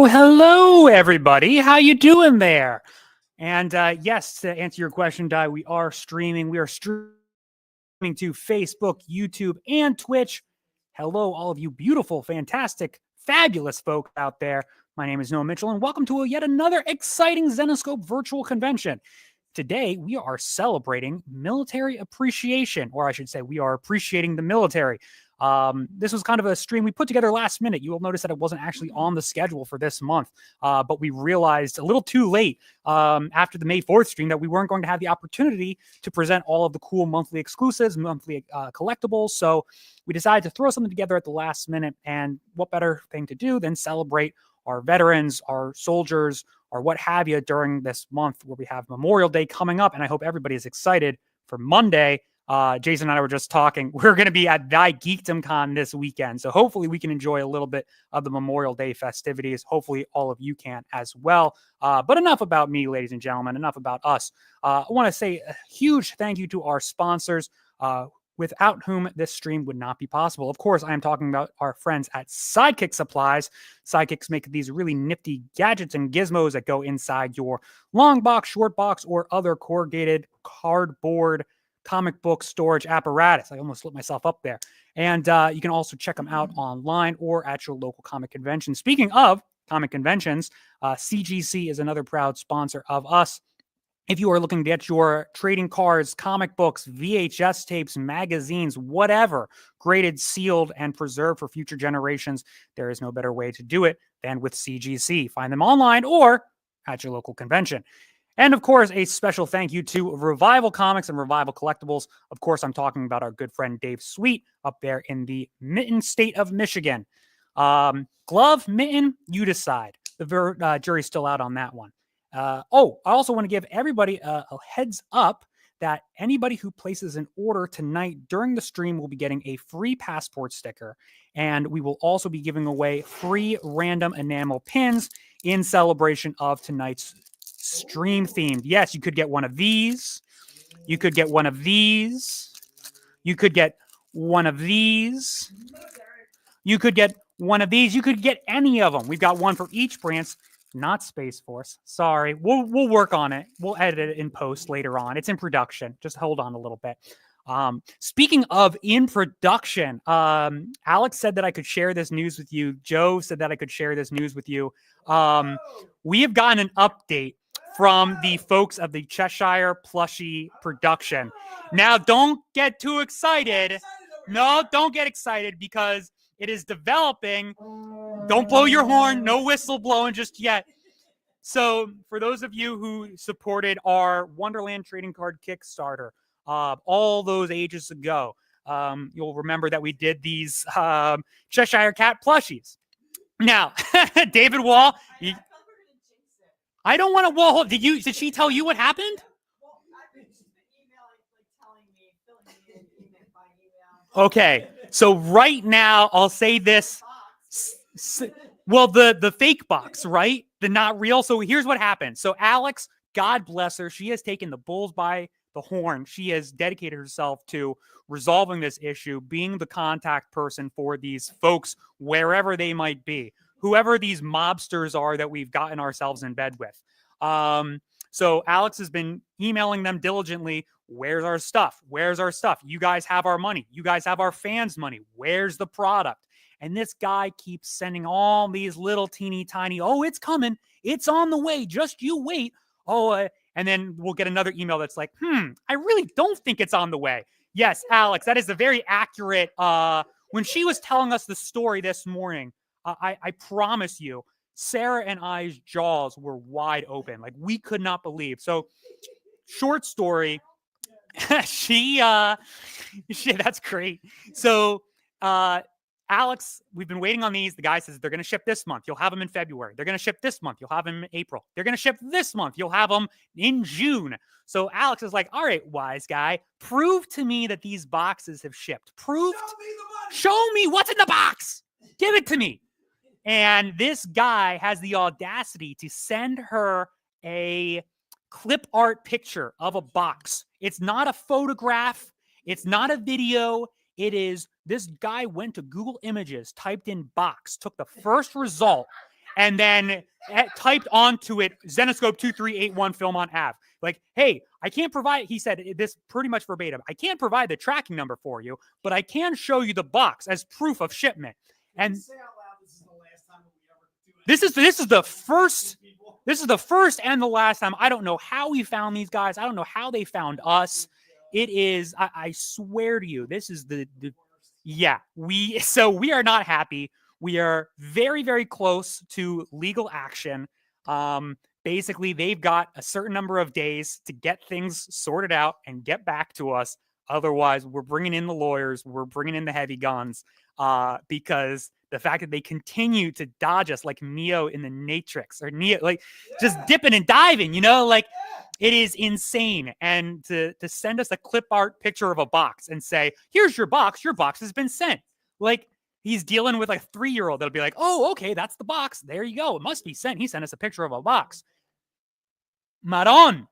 Hello, everybody. How you doing there? And yes, to answer your question, Di, we are streaming. We are streaming to Facebook, YouTube, and Twitch. Hello, all of you beautiful, fantastic, fabulous folks out there. My name is Noah Mitchell, and welcome to yet another exciting Zenescope virtual convention. Today, we are celebrating military appreciation, or I should say, we are appreciating the military. This was kind of a stream we put together last minute. You will notice that it wasn't actually on the schedule for this month, but we realized a little too late after the May 4th stream that we weren't going to have the opportunity to present all of the cool monthly exclusives, monthly collectibles. So we decided to throw something together at the last minute. And what better thing to do than celebrate our veterans, our soldiers, or what have you during this month where we have Memorial Day coming up. And I hope everybody is excited for Monday. Jason and I were just talking. We're going to be at Thy Geekdom Con this weekend. So hopefully we can enjoy a little bit of the Memorial Day festivities. Hopefully all of you can as well. But enough about me, ladies and gentlemen. Enough about us. I want to say a huge thank you to our sponsors, without whom this stream would not be possible. Of course, I am talking about our friends at Sidekick Supplies. Sidekicks make these really nifty gadgets and gizmos that go inside your long box, short box, or other corrugated cardboard comic book storage apparatus. I almost slipped myself up there. And you can also check them out online or at your local comic convention. Speaking of comic conventions, CGC is another proud sponsor of us. If you are looking to get your trading cards, comic books, VHS tapes, magazines, whatever, graded, sealed, and preserved for future generations, there is no better way to do it than with CGC. Find them online or at your local convention. And of course, a special thank you to Revival Comics and Revival Collectibles. Of course, I'm talking about our good friend Dave Sweet up there in the Mitten State of Michigan. Glove, mitten, you decide. The jury's still out on that one. I also want to give everybody a heads up that anybody who places an order tonight during the stream will be getting a free passport sticker. And we will also be giving away free random enamel pins in celebration of tonight's stream themed. Yes, you could get one of these. You could get one of these. You could get one of these. You could get one of these. You could get any of them. We've got one for each branch. Not Space Force. Sorry. We'll work on it. We'll edit it in post later on. It's in production. Just hold on a little bit. Speaking of in production, Alex said that I could share this news with you. Joe said that I could share this news with you. We have gotten an update from the folks of the Cheshire Plushie production. Now, don't get too excited. No, don't get excited because it is developing. Don't blow your horn. No whistle blowing just yet. So for those of you who supported our Wonderland trading card Kickstarter all those ages ago, you'll remember that we did these Cheshire Cat plushies. Now, David Wall, I don't want to. Well, did she tell you what happened? Okay, so right now I'll say this. Well, the fake box, right? The not real. So here's what happened. So Alex, God bless her, she has taken the bulls by the horn. She has dedicated herself to resolving this issue, being the contact person for these folks, wherever they might be, whoever these mobsters are that we've gotten ourselves in bed with. So Alex has been emailing them diligently. Where's our stuff? Where's our stuff? You guys have our money. You guys have our fans' money. Where's the product? And this guy keeps sending all these little teeny tiny, it's coming. It's on the way. Just you wait. And then we'll get another email that's like, I really don't think it's on the way. Yes, Alex, that is a very accurate. When she was telling us the story this morning, I promise you, Sarah and I's jaws were wide open. Like, we could not believe. So, short story, that's great. So, Alex, we've been waiting on these. The guy says they're going to ship this month. You'll have them in February. They're going to ship this month. You'll have them in April. They're going to ship this month. You'll have them in June. So Alex is like, all right, wise guy, prove to me that these boxes have shipped. Show me what's in the box. Give it to me. And this guy has the audacity to send her a clip art picture of a box. It's not a photograph. It's not a video. It is, this guy went to Google Images, typed in box, took the first result, and then typed onto it Zenescope 2381 Philmont Ave. Like, hey, I can't provide, he said this pretty much verbatim, I can't provide the tracking number for you, but I can show you the box as proof of shipment. And say out loud, this is the last time we ever do it. this is the first and the last time. I don't know how we found these guys. I don't know how they found us. It is, I swear to you, this is yeah, we are not happy. We are very, very close to legal action. Basically, they've got a certain number of days to get things sorted out and get back to us. Otherwise, we're bringing in the lawyers. We're bringing in the heavy guns because the fact that they continue to dodge us like Neo in the Matrix, or Neo, like just dipping and diving, like it is insane. And to send us a clip art picture of a box and say, here's your box has been sent. Like, he's dealing with like a 3-year-old that'll be like, oh, okay, that's the box. There you go. It must be sent. He sent us a picture of a box. Maron.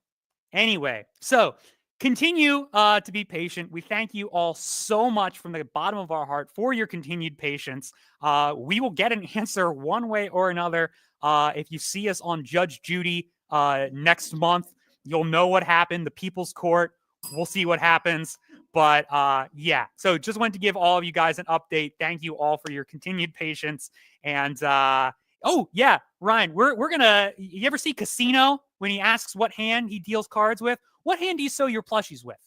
Anyway, so continue to be patient. We thank you all so much from the bottom of our heart for your continued patience. We will get an answer one way or another. If you see us on Judge Judy next month, you'll know what happened. The People's Court. We'll see what happens. But yeah, so just wanted to give all of you guys an update. Thank you all for your continued patience. And oh yeah, Ryan, we're gonna. You ever see Casino when he asks what hand he deals cards with? What hand do you sew your plushies with?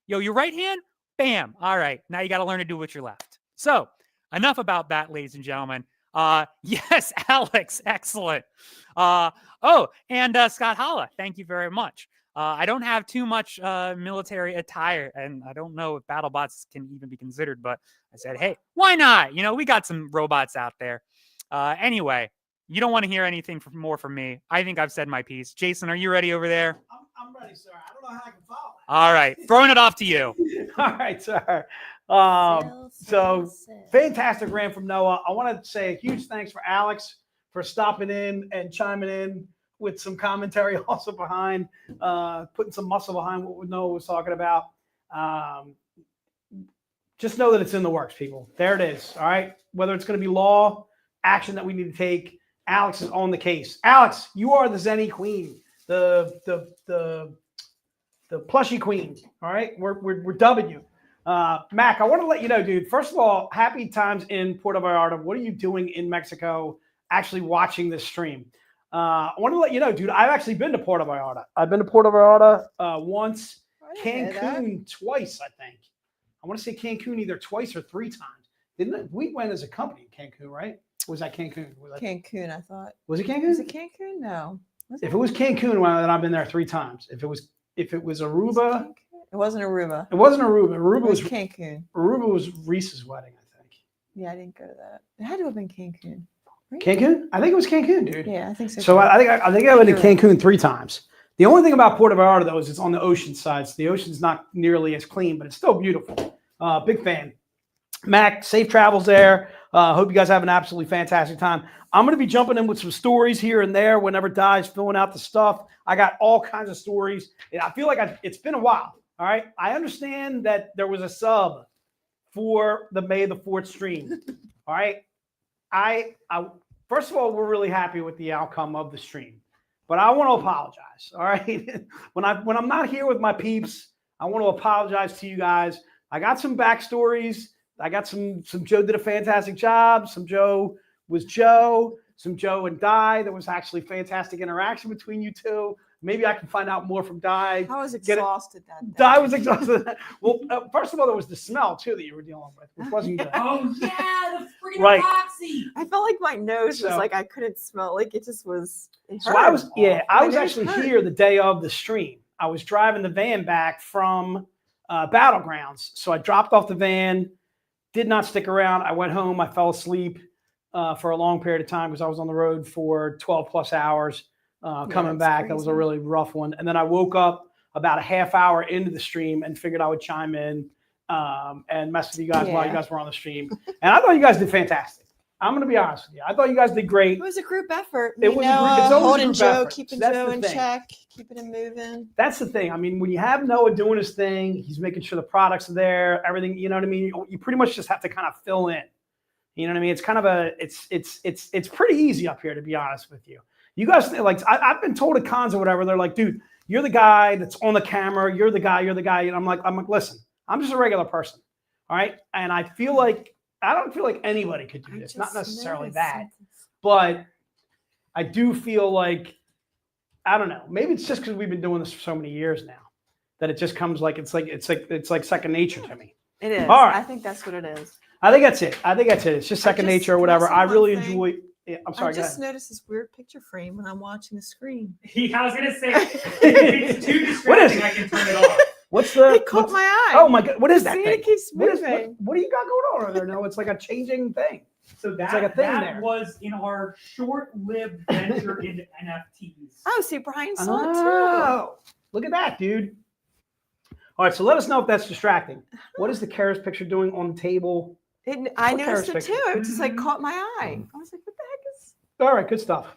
Yo, your right hand? Bam. All right, now you got to learn to do with your left. So enough about that, ladies and gentlemen. Yes, Alex, excellent. Oh, and Scott Holla, thank you very much. I don't have too much military attire, and I don't know if BattleBots can even be considered, but I said, hey, why not? We got some robots out there. Anyway, you don't want to hear anything more from me. I think I've said my piece. Jason, are you ready over there? I'm ready, sir. I don't know how I can follow that. All right, throwing it off to you. All right, sir. So fantastic rant from Noah. I want to say a huge thanks for Alex for stopping in and chiming in with some commentary also behind, putting some muscle behind what Noah was talking about. Just know that it's in the works, people. There it is. All right. Whether it's going to be law action that we need to take, Alex is on the case. Alex, you are the Zenny queen, the plushie queen. All right. We're dubbing you. Mac, I want to let you know, dude, first of all, happy times in Puerto Vallarta. What are you doing in Mexico actually watching this stream? I want to let you know, dude, I've actually been to Puerto Vallarta. I've been to Puerto Vallarta once, Cancun twice, I think. I want to say Cancun either twice or 3 times. Didn't it? We went as a company in Cancun, right? Was that Cancun? Cancun, I thought. Was it Cancun? Was it Cancun? No. If it was Cancun, well, then I've been there 3 times. If it was Aruba, it wasn't Aruba. It wasn't Aruba. Aruba was Cancun. Aruba was Reese's wedding, I think. Yeah, I didn't go to that. It had to have been Cancun. Right? Cancun? I think it was Cancun, dude. Yeah, I think so. So I think I went to Cancun 3 times. The only thing about Puerto Vallarta, though, is it's on the ocean side. So the ocean's not nearly as clean, but it's still beautiful. Big fan. Mac, safe travels there. Hope you guys have an absolutely fantastic time. I'm going to be jumping in with some stories here and there whenever Di's filling out the stuff. I got all kinds of stories. I feel like it's been a while. All right. I understand that there was a sub for the May the 4th stream. All right. I first of all, we're really happy with the outcome of the stream, but I want to apologize. All right. when I'm not here with my peeps, I want to apologize to you guys. I got some backstories. I got some Joe did a fantastic job. Some Joe was Joe. Some Joe and Di. There was actually fantastic interaction between you two. Maybe I can find out more from Di. I was exhausted that day. Di was exhausted. Well, first of all, there was the smell too that you were dealing with, which wasn't good. Oh yeah, the freaking Right. epoxy. I felt like my nose was So- like I couldn't smell. Like it just was. It So hurt. I was My actually nose hurt. here the day of the stream. I was driving the van back from Battlegrounds. So I dropped off the van, did not stick around. I went home. I fell asleep for a long period of time because I was on the road for 12 plus hours coming that's back. That was a crazy. really rough one. And then I woke up about a half hour into the stream and figured I would chime in and mess with you guys while you Yeah. guys were on the stream. And I thought you guys did fantastic. I'm going to be honest with you. I thought you guys did great. It was a group effort. It was a group- it's always a holding group Joe, effort. keeping That's Joe the in thing. check, keeping him moving. That's the thing. I mean, when you have Noah doing his thing, he's making sure the products are there, everything, you know what I mean? You pretty much just have to kind of fill in. You know what I mean? It's kind of it's pretty easy up here, to be honest with you. You guys, like, I've been told at cons or whatever, they're like, dude, you're the guy that's on the camera. You're the guy. And I'm like, listen, I'm just a regular person. All right. And I don't feel like anybody could do this. Not necessarily that, but I do feel like, I don't know, maybe it's just because we've been doing this for so many years now that it just comes like, it's like second nature to me. It is. All right. I think that's what it is. I think that's it. It's just second nature or whatever. I really enjoy. Yeah, I'm sorry. I just noticed this weird picture frame when I'm watching the screen. I was gonna say, if it's too distracting, I can turn it off. What's the? It caught my eye. Oh my god! What is that See, thing? it keeps What moving. do you got going on over there? No, it's like a changing thing. So It's like a thing that there. was in our short-lived venture into NFTs. Oh, see, Brian saw it Oh, look at that, dude. All right, so let us know if that's distracting. What is the Karis picture doing on the table? too. I What noticed Karis it too. It just like caught my eye. I was like, what the heck is? All right, good stuff.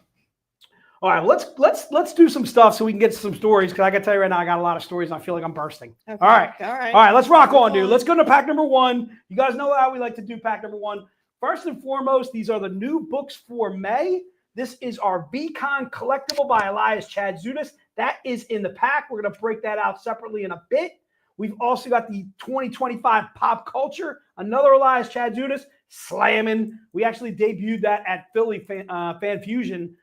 All right, let's do some stuff so we can get some stories, because I got to tell you right now, I got a lot of stories and I feel like I'm bursting. Okay. All right. All right. All right, let's rock on, dude. on. Let's go to pack number 1. You guys know how we like to do pack number 1. First and foremost, these are the new books for May. This is our VCon collectible by Elias Chadzudas. That is in the pack. We're going to break that out separately in a bit. We've also got the 2025 Pop Culture, another Elias Chadzudas, slamming. We actually debuted that at Philly Fan Fusion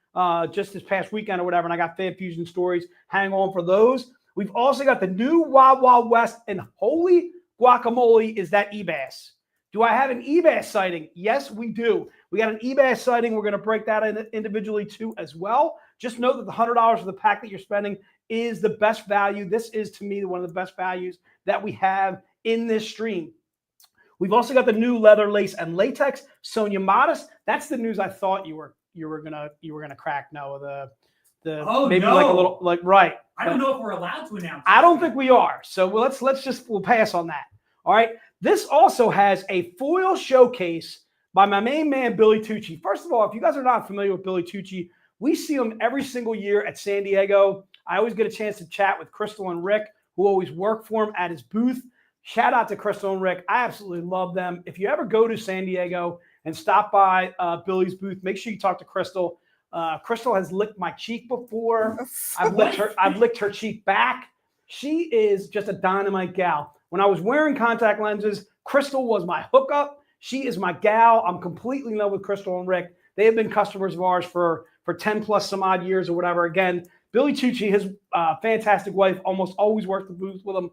just this past weekend or whatever, and I got Fan Fusion stories. Hang on for those. We've also got the new Wild Wild West, and holy guacamole, is that eBass. Do I have an eBass sighting? Yes, we do. We got an eBass sighting. We're going to break that in individually too as well. Just know that the $100 for the pack that you're spending is the best value. This is, to me, one of the best values that we have in this stream. We've also got the new leather, lace, and latex. Sonia Modest. That's the news I thought you were gonna crack. No, maybe no. like a little right. I don't know if we're allowed to announce. I don't think we are. So we'll pass on that. All right. This also has a foil showcase by my main man, Billy Tucci. First of all, if you guys are not familiar with Billy Tucci, we see him every single year at San Diego. I always get a chance to chat with Crystal and Rick, who always work for him at his booth. Shout out to Crystal and Rick. I absolutely love them. If you ever go to San Diego and stop by Billy's booth, make sure you talk to Crystal. Crystal has licked my cheek before. I've licked her cheek back. She is just a dynamite gal. When I was wearing contact lenses, Crystal was my hookup. She is my gal. I'm completely in love with Crystal and Rick. They have been customers of ours for 10 plus some odd years or whatever. Again, Billy Tucci, his fantastic wife, almost always worked the booth with him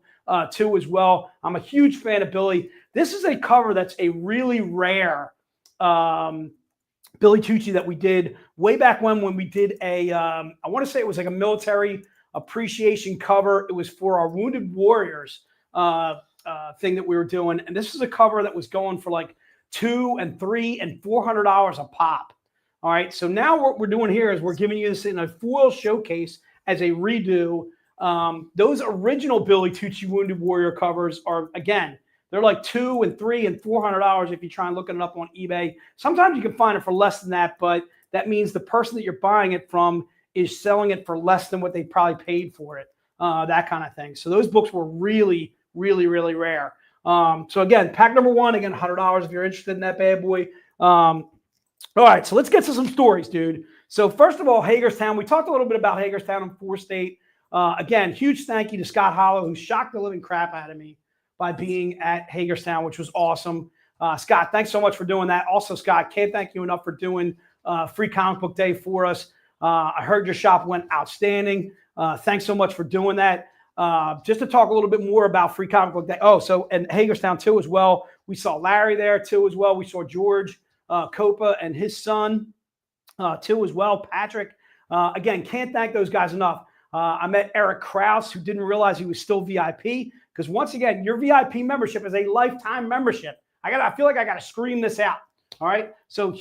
too as well. I'm a huge fan of Billy. This is a cover that's a really rare Billy Tucci that we did way back when we did I want to say it was like a military appreciation cover. It was for our Wounded Warriors thing that we were doing. And this is a cover that was going for like $200 and $300 and $400 a pop. All right. So now what we're doing here is we're giving you this in a foil showcase as a redo. Those original Billy Tucci Wounded Warrior covers are, again, they're like $200 and $300 and $400 if you try and look it up on eBay. Sometimes you can find it for less than that, but that means the person that you're buying it from is selling it for less than what they probably paid for it, that kind of thing. So those books were really, really, really rare. So again, pack number 1, again, $100 if you're interested in that bad boy. All right, so let's get to some stories, dude. So first of all, Hagerstown. We talked a little bit about Hagerstown and 4 State. Again, huge thank you to Scott Hollow, who shocked the living crap out of me by being at Hagerstown, which was awesome. Scott, thanks so much for doing that. Also, Scott, can't thank you enough for doing Free Comic Book Day for us. I heard your shop went outstanding. Thanks so much for doing that. Just to talk a little bit more about Free Comic Book Day. Oh, so and Hagerstown too as well. We saw Larry there too as well. We saw George Copa and his son too as well. Patrick. Again, can't thank those guys enough. I met Eric Krause, who didn't realize he was still VIP, because once again, your VIP membership is a lifetime membership. I feel like I got to scream this out. All right. So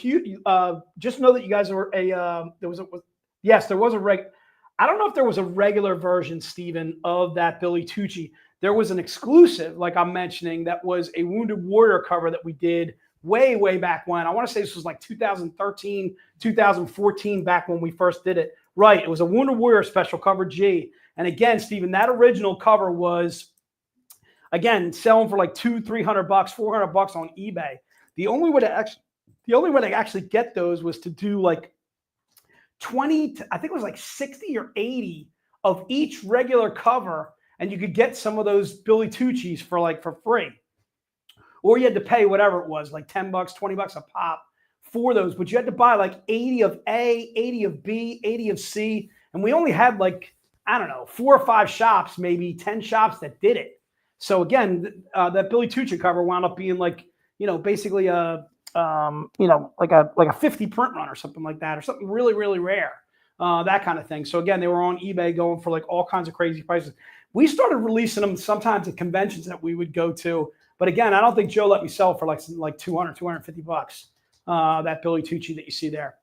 just know that you guys are there was a I don't know if there was a regular version, Steven, of that Billy Tucci. There was an exclusive, like I'm mentioning, that was a Wounded Warrior cover that we did way, way back when. I want to say this was like 2013, 2014, back when we first did it. Right. It was a Wounded Warrior special cover G. And again, Steven, that original cover was, again, selling for like $200, $300, $400 on eBay. The only way to the only way to actually get those was to do like 20, I think it was like 60 or 80 of each regular cover, and you could get some of those Billy Tucci's for free. Or you had to pay whatever it was, like $10, $20 a pop for those. But you had to buy like 80 of A, 80 of B, 80 of C. And we only had like, I don't know, 4 or 5 shops, maybe 10 shops that did it. So again, that Billy Tucci cover wound up being like, basically a, like a 50 print run or something like that, or something really, really rare, that kind of thing. So again, they were on eBay going for like all kinds of crazy prices. We started releasing them sometimes at conventions that we would go to. But again, I don't think Joe let me sell for like $200, $250. That Billy Tucci that you see there.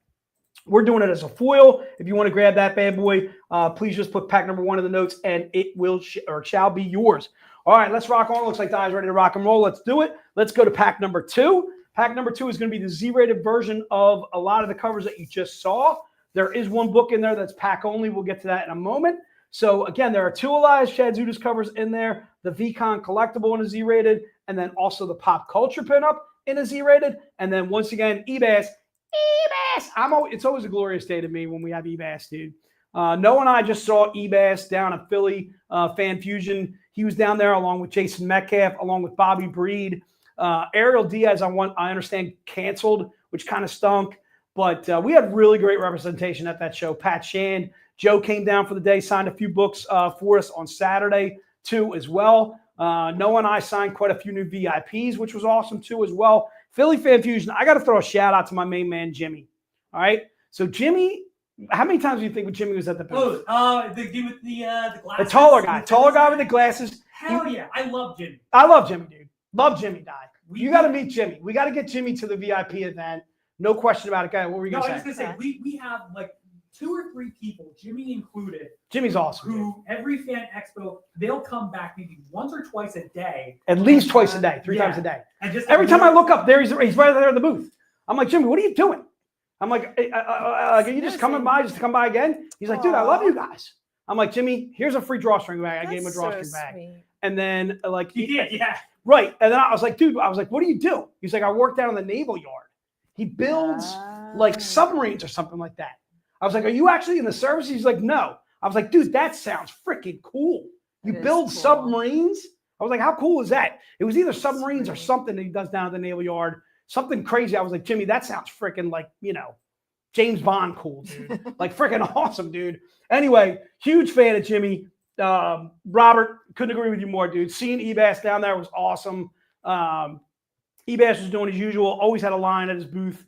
We're doing it as a foil. If you want to grab that bad boy, please just put pack number 1 in the notes, and it will shall be yours. All right, let's rock on. Looks like Di's ready to rock and roll. Let's do it. Let's go to pack number 2. Pack number 2 is going to be the Z-rated version of a lot of the covers that you just saw. There is one book in there that's pack only. We'll get to that in a moment. So again, there are 2 Elias Chadzudas covers in there, the VCon collectible in a Z-rated, and then also the pop culture pinup in a Z-rated. And then once again, eBass. It's always a glorious day to me when we have eBass, dude. Noah and I just saw eBass down at Philly Fan Fusion. He was down there along with Jason Metcalf, along with Bobby Breed. Ariel Diaz, I understand, canceled, which kind of stunk. But we had really great representation at that show. Pat Shand, Joe came down for the day, signed a few books for us on Saturday too as well. Noah and I signed quite a few new VIPs, which was awesome too as well. Philly Fan Fusion, I got to throw a shout out to my main man, Jimmy. All right. So Jimmy, how many times do you think Jimmy was at the booth? The dude with the glasses. The taller guy with the glasses. Hell yeah. I love Jimmy. I love Jimmy, dude. Love Jimmy, Di. You got to meet Jimmy. We got to get Jimmy to the VIP event. No question about it, guy. What were you going to say? I was just going to say, we have like 2 or 3 people, Jimmy included. Jimmy's awesome. Who every fan expo, they'll come back maybe once or twice a day. At least twice a day, 3 times a day. And just every time I look up, he's right there in the booth. I'm like, Jimmy, what are you doing? I'm like, are you just coming by just to come by again? He's like, dude, I love you guys. I'm like, Jimmy, here's a free drawstring bag. I gave him a drawstring bag. Sweet. And then he did, yeah. Right. And then I was like, dude, what do you do? He's like, I work down in the naval yard. He builds like submarines or something like that. I was like, are you actually in the service? He's like, no. I was like, dude, that sounds freaking cool. You build submarines? I was like, how cool is that? It was either submarines or something that he does down at the naval yard. Something crazy. I was like, Jimmy, that sounds freaking like, James Bond cool, dude. Like freaking awesome, dude. Anyway, huge fan of Jimmy. Robert, couldn't agree with you more, dude. Seeing Ebass down there was awesome. Ebass was doing his usual. Always had a line at his booth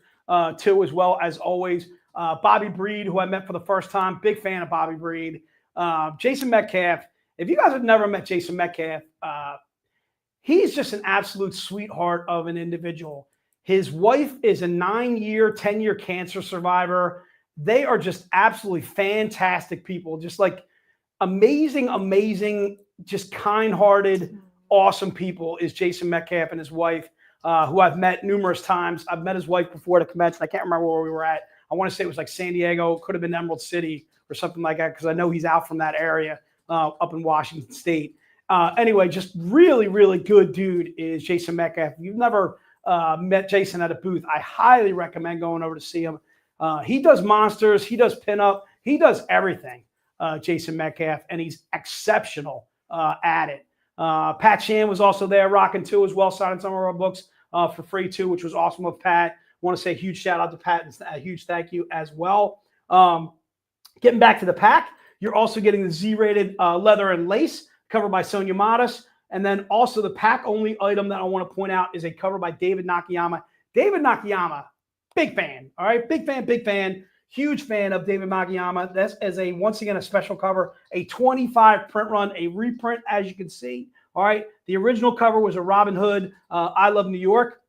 too, as well as always. Bobby Breed, who I met for the first time. Big fan of Bobby Breed. Jason Metcalf. If you guys have never met Jason Metcalf, he's just an absolute sweetheart of an individual. His wife is a 9-year, 10-year cancer survivor. They are just absolutely fantastic people. Just like amazing, just kind-hearted, awesome people is Jason Metcalf and his wife, who I've met numerous times. I've met his wife before at a convention. I can't remember where we were at. I want to say it was like San Diego. Could have been Emerald City or something like that, because I know he's out from that area up in Washington State. Anyway, just really good dude is Jason Metcalf. If you've never met Jason at a booth, I highly recommend going over to see him. He does monsters. He does pinup. He does everything, Jason Metcalf, and he's exceptional at it. Pat Shand was also there rocking too as well, signing some of our books for free too, which was awesome with Pat. I want to say a huge shout out to Pat and a huge thank you as well. Getting back to the pack, you're also getting the Z-rated leather and lace covered by Sonia Modis. And then also the pack-only item that I want to point out is a cover by David Nakayama. David Nakayama, big fan, all right? Big fan, huge fan of David Nakayama. That's as once again, a special cover, a 25 print run, a reprint, as you can see, all right? The original cover was a Robin Hood, I Love New York.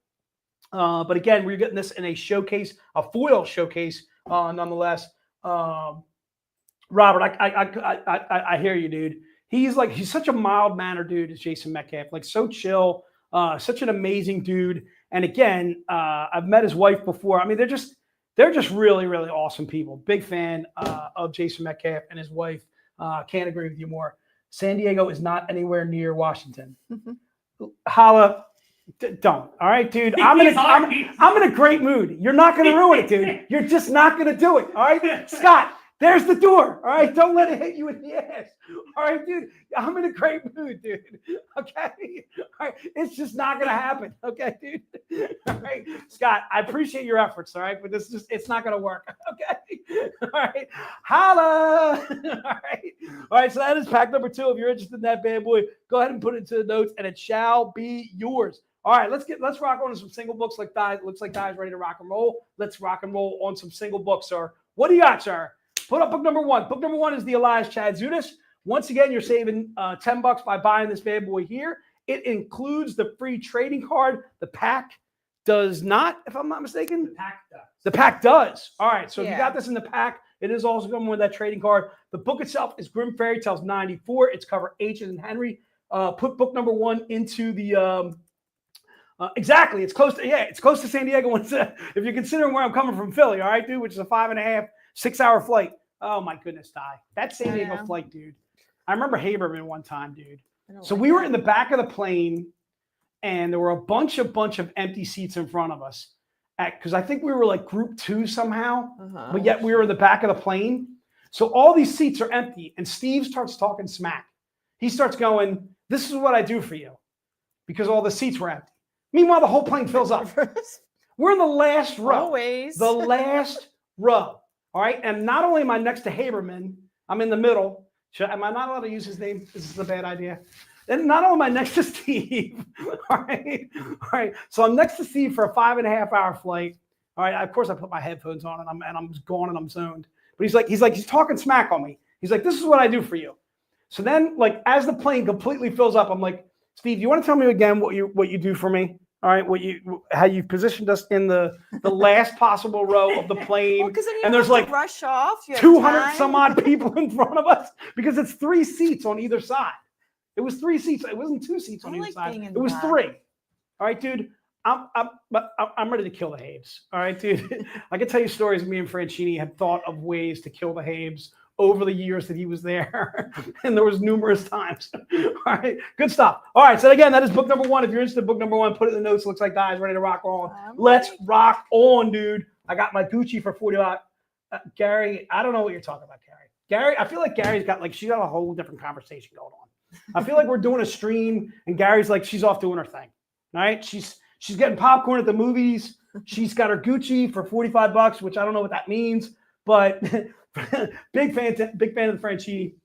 But again, we're getting this in a showcase, a foil showcase, nonetheless. Robert, I hear you, dude. He's such a mild-mannered dude, as Jason Metcalf, like so chill, such an amazing dude. And again, I've met his wife before. I mean, they're just really awesome people. Big fan of Jason Metcalf and his wife. Can't agree with you more. San Diego is not anywhere near Washington. Holla, Don't. All right, dude. I'm in a great mood. You're not going to ruin it, dude. You're just not going to do it. All right, Scott. There's the door. All right, don't let it hit you in the ass. All right, dude. I'm in a great mood, dude. Okay. All right, it's just not going to happen. Okay, dude. All right, Scott. I appreciate your efforts. All right, but it's not going to work. Okay. All right. Holla. All right. All right. So that is pack number 2. If you're interested in that bad boy, go ahead and put it into the notes, and it shall be yours. All right, let's rock on to some single books. Looks like Di's ready to rock and roll. Let's rock and roll on some single books, sir. What do you got, sir? Put up book number 1. Book number 1 is the Elias Chadzudas. Once again, you're saving $10 by buying this bad boy here. It includes the free trading card. The pack does not, if I'm not mistaken. The pack does. The pack does. All right, so if you Yeah. got this in the pack, it is also coming with that trading card. The book itself is Grim Fairy Tales 94. It's cover H and Henry. Put book number 1 into the exactly. It's close to San Diego. If you're considering where I'm coming from, Philly, all right, dude, which is a 5.5, 6-hour flight. Oh my goodness, Di. That San Diego flight, dude. I remember Haberman one time, dude. So we were in the back of the plane, and there were a bunch of empty seats in front of us. Because I think we were like group 2 somehow, but yet we were in the back of the plane. So all these seats are empty, and Steve starts talking smack. He starts going, "This is what I do for you," because all the seats were empty. Meanwhile, the whole plane fills up. We're in the last row. Always. The last row. All right. And not only am I next to Haberman, I'm in the middle. Am I not allowed to use his name? This is a bad idea. And not only am I next to Steve. All right. All right. So I'm next to Steve for a 5.5-hour flight. All right. Of course, I put my headphones on and I'm gone and I'm zoned. But he's talking smack on me. He's like, "This is what I do for you." So then, like, as the plane completely fills up, I'm like, "Steve, you want to tell me again what you do for me? All right, how you positioned us in the last possible row of the plane, Well, because then you and don't there's have like to rush off. You have 200 time. some odd people in front of us because it's 3 seats on either side. It was 3 seats. It wasn't 2 seats on I either like side. being in It the was back. 3. All right, dude. I'm ready to kill the Habes. All right, dude. I can tell you stories of me and Franchini had thought of ways to kill the Habes over the years that he was there. And there was numerous times. All right, good stuff. All right, so again, that is book number 1. If you're interested in book number 1, put it in the notes. Looks like Di's ready to rock on. Let's rock on, dude. I got my Gucci for $40. Gary, I don't know what you're talking about, Gary. Gary, I feel like Gary's got she's got a whole different conversation going on. I feel like we're doing a stream and Gary's like, she's off doing her thing. All right, she's getting popcorn at the movies. She's got her Gucci for $45, which I don't know what that means, but big fan of the Franchini.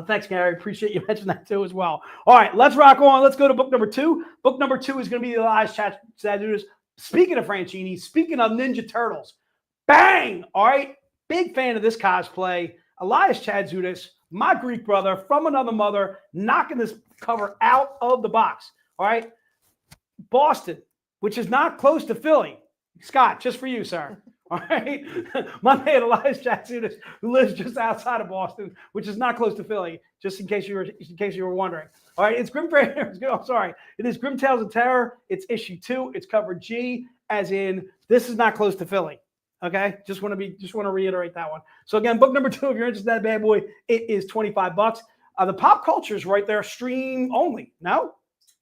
Thanks, Gary. Appreciate you mentioning that too as well. All right, let's rock on. Let's go to book number 2. Book number 2 is going to be the Elias Chadzudas. Speaking of Franchini, speaking of Ninja Turtles, bang! All right, big fan of this cosplay. Elias Chadzudas, my Greek brother from another mother, knocking this cover out of the box. All right, Boston, which is not close to Philly. Scott, just for you, sir. All right, my man Elias Chadzudas, who lives just outside of Boston, which is not close to Philly. Just in case you were wondering. All right, it's Grim Fairy. I'm sorry, it is Grim Tales of Terror. It's issue 2. It's cover G, as in this is not close to Philly. Okay, just want to reiterate that one. So again, book number 2. If you're interested in that bad boy, it is $25. The pop culture is right there, stream only. No.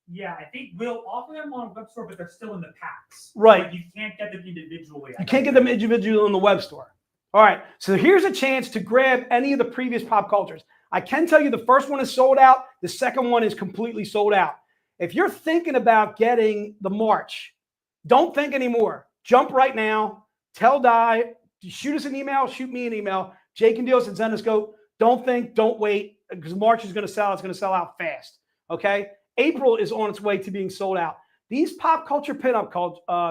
Yeah, I think we'll offer them on a web store, but they're still in the packs. Right. Like, you can't get them individually. You can't get them individually in the web store. All right. So here's a chance to grab any of the previous pop cultures. I can tell you the first one is sold out. The second one is completely sold out. If you're thinking about getting the March, don't think anymore. Jump right now. Tell Di, shoot us an email, shoot me an email. Jake and Deals at Zenescope. Don't think, don't wait, because March is going to sell. It's going to sell out fast. Okay. April is on its way to being sold out. These pop culture pinup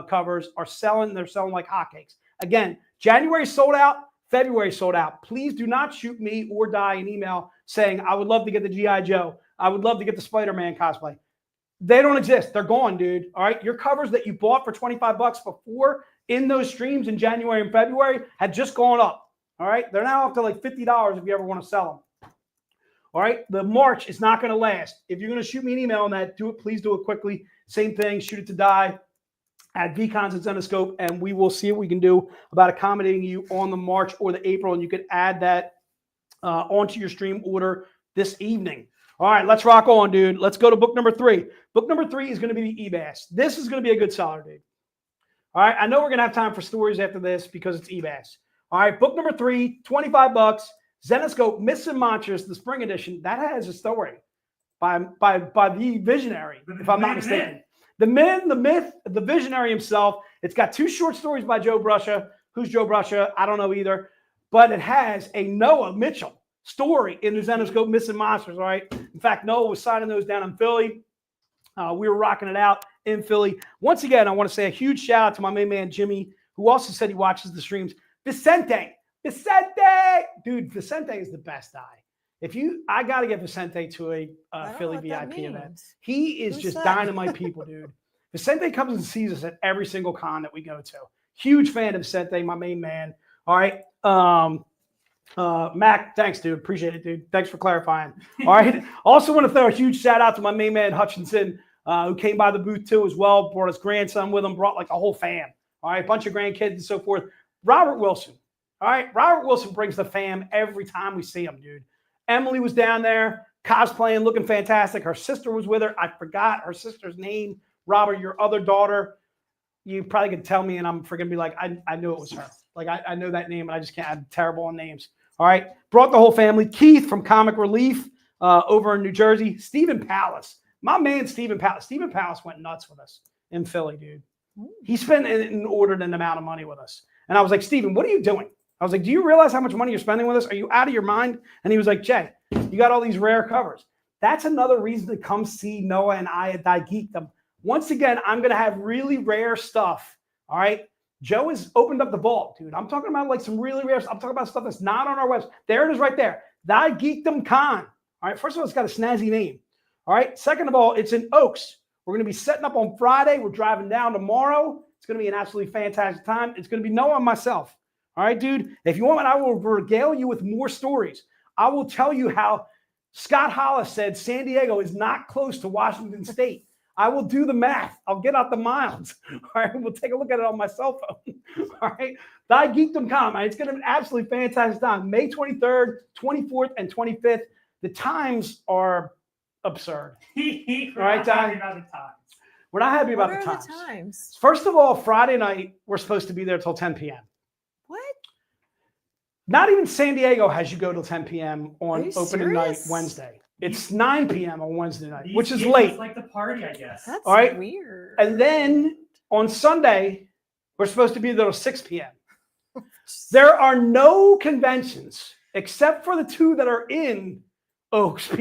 covers are selling. They're selling like hotcakes. Again, January sold out. February sold out. Please do not shoot me or Di an email saying, "I would love to get the G.I. Joe. I would love to get the Spider-Man cosplay." They don't exist. They're gone, dude. All right. Your covers that you bought for $25 before in those streams in January and February had just gone up. All right. They're now up to like $50 if you ever want to sell them. All right. The March is not going to last. If you're going to shoot me an email on that, do it. Please do it quickly. Same thing. Shoot it to Di at VCons at Zenescope, and we will see what we can do about accommodating you on the March or the April. And you can add that onto your stream order this evening. All right, let's rock on, dude. Let's go to book number 3. Book number 3 is going to be the Ebass. This is going to be a good seller, dude. All right, I know we're going to have time for stories after this because it's Ebass. All right, book number 3, $25. Zenescope, Myths and Monsters, the spring edition. That has a story by the visionary, if I'm not mistaken. The man, the myth, the visionary himself. It's got 2 short stories by Joe Bruscia. Who's Joe Bruscia? I don't know either. But it has a Noah Mitchell story in the Zenescope Myths and Monsters, all right? In fact, Noah was signing those down in Philly. We were rocking it out in Philly. Once again, I want to say a huge shout out to my main man, Jimmy, who also said he watches the streams. Vicente! Dude, Vicente is the best guy. I got to get Vicente to a Philly VIP event. He is just dynamite people, dude. Vicente comes and sees us at every single con that we go to. Huge fan of Vicente, my main man. All right. Mac, thanks, dude. Appreciate it, dude. Thanks for clarifying. All right. Also want to throw a huge shout out to my main man, Hutchinson, who came by the booth too as well, brought his grandson with him, brought like a whole fam. All right. A bunch of grandkids and so forth. Robert Wilson. All right. Robert Wilson brings the fam every time we see him, dude. Emily was down there cosplaying, looking fantastic. Her sister was with her. I forgot her sister's name. Robert, your other daughter. You probably could tell me, and I'm freaking be like, I knew it was her. Like, I know that name, and I just can't. I'm terrible on names. All right. Brought the whole family. Keith from Comic Relief over in New Jersey. Stephen Pallas. My man, Stephen Pallas. Stephen Pallas went nuts with us in Philly, dude. He spent an inordinate amount of money with us. And I was like, Stephen, what are you doing? I was like, do you realize how much money you're spending with us? Are you out of your mind? And he was like, Jay, you got all these rare covers. That's another reason to come see Noah and I at Die Geekdom. Once again, I'm going to have really rare stuff. All right. Joe has opened up the vault, dude. I'm talking about like some really rare stuff. I'm talking about stuff that's not on our website. There it is right there. Die Geekdom Con. All right. First of all, it's got a snazzy name. All right. Second of all, it's in Oaks. We're going to be setting up on Friday. We're driving down tomorrow. It's going to be an absolutely fantastic time. It's going to be Noah and myself. All right, dude. If you want, I will regale you with more stories. I will tell you how Scott Hollis said San Diego is not close to Washington State. I will do the math. I'll get out the miles. All right. We'll take a look at it on my cell phone. All right. Die Geekdom Con. It's going to be an absolutely fantastic time. May 23rd, 24th, and 25th. The times are absurd. All right, Di? We're not happy about the times. First of all, Friday night, we're supposed to be there till 10 p.m. What? Not even San Diego has you go till 10 p.m. on opening night Wednesday. It's 9 p.m. on Wednesday night, which is late. It's like the party, I guess. That's all right? Weird. And then on Sunday, we're supposed to be there till 6 p.m. There are no conventions except for the 2 that are in Oaks, PA,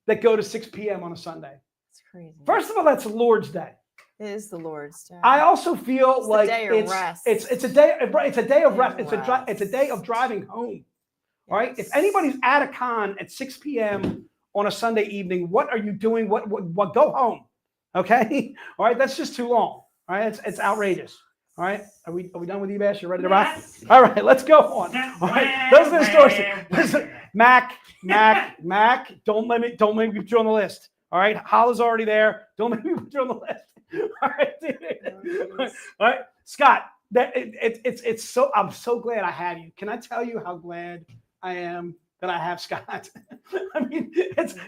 that go to 6 p.m. on a Sunday. That's crazy. First of all, that's Lord's Day. It is the Lord's Day. I also feel like it's a day of rest. It's a day of driving home. Yes. All right. If anybody's at a con at 6 p.m. on a Sunday evening, what are you doing? What go home? Okay. All right. That's just too long. All right. It's outrageous. All right. Are we done with eBash? You ready to rock? All right. Let's go on. All right. Those are the stories. Listen, Mac. Don't make me put you on the list. All right. Holla's already there. Don't make me put you on the list. All right. All right. Scott, it's so, I'm so glad I have you. Can I tell you how glad I am that I have Scott? I mean,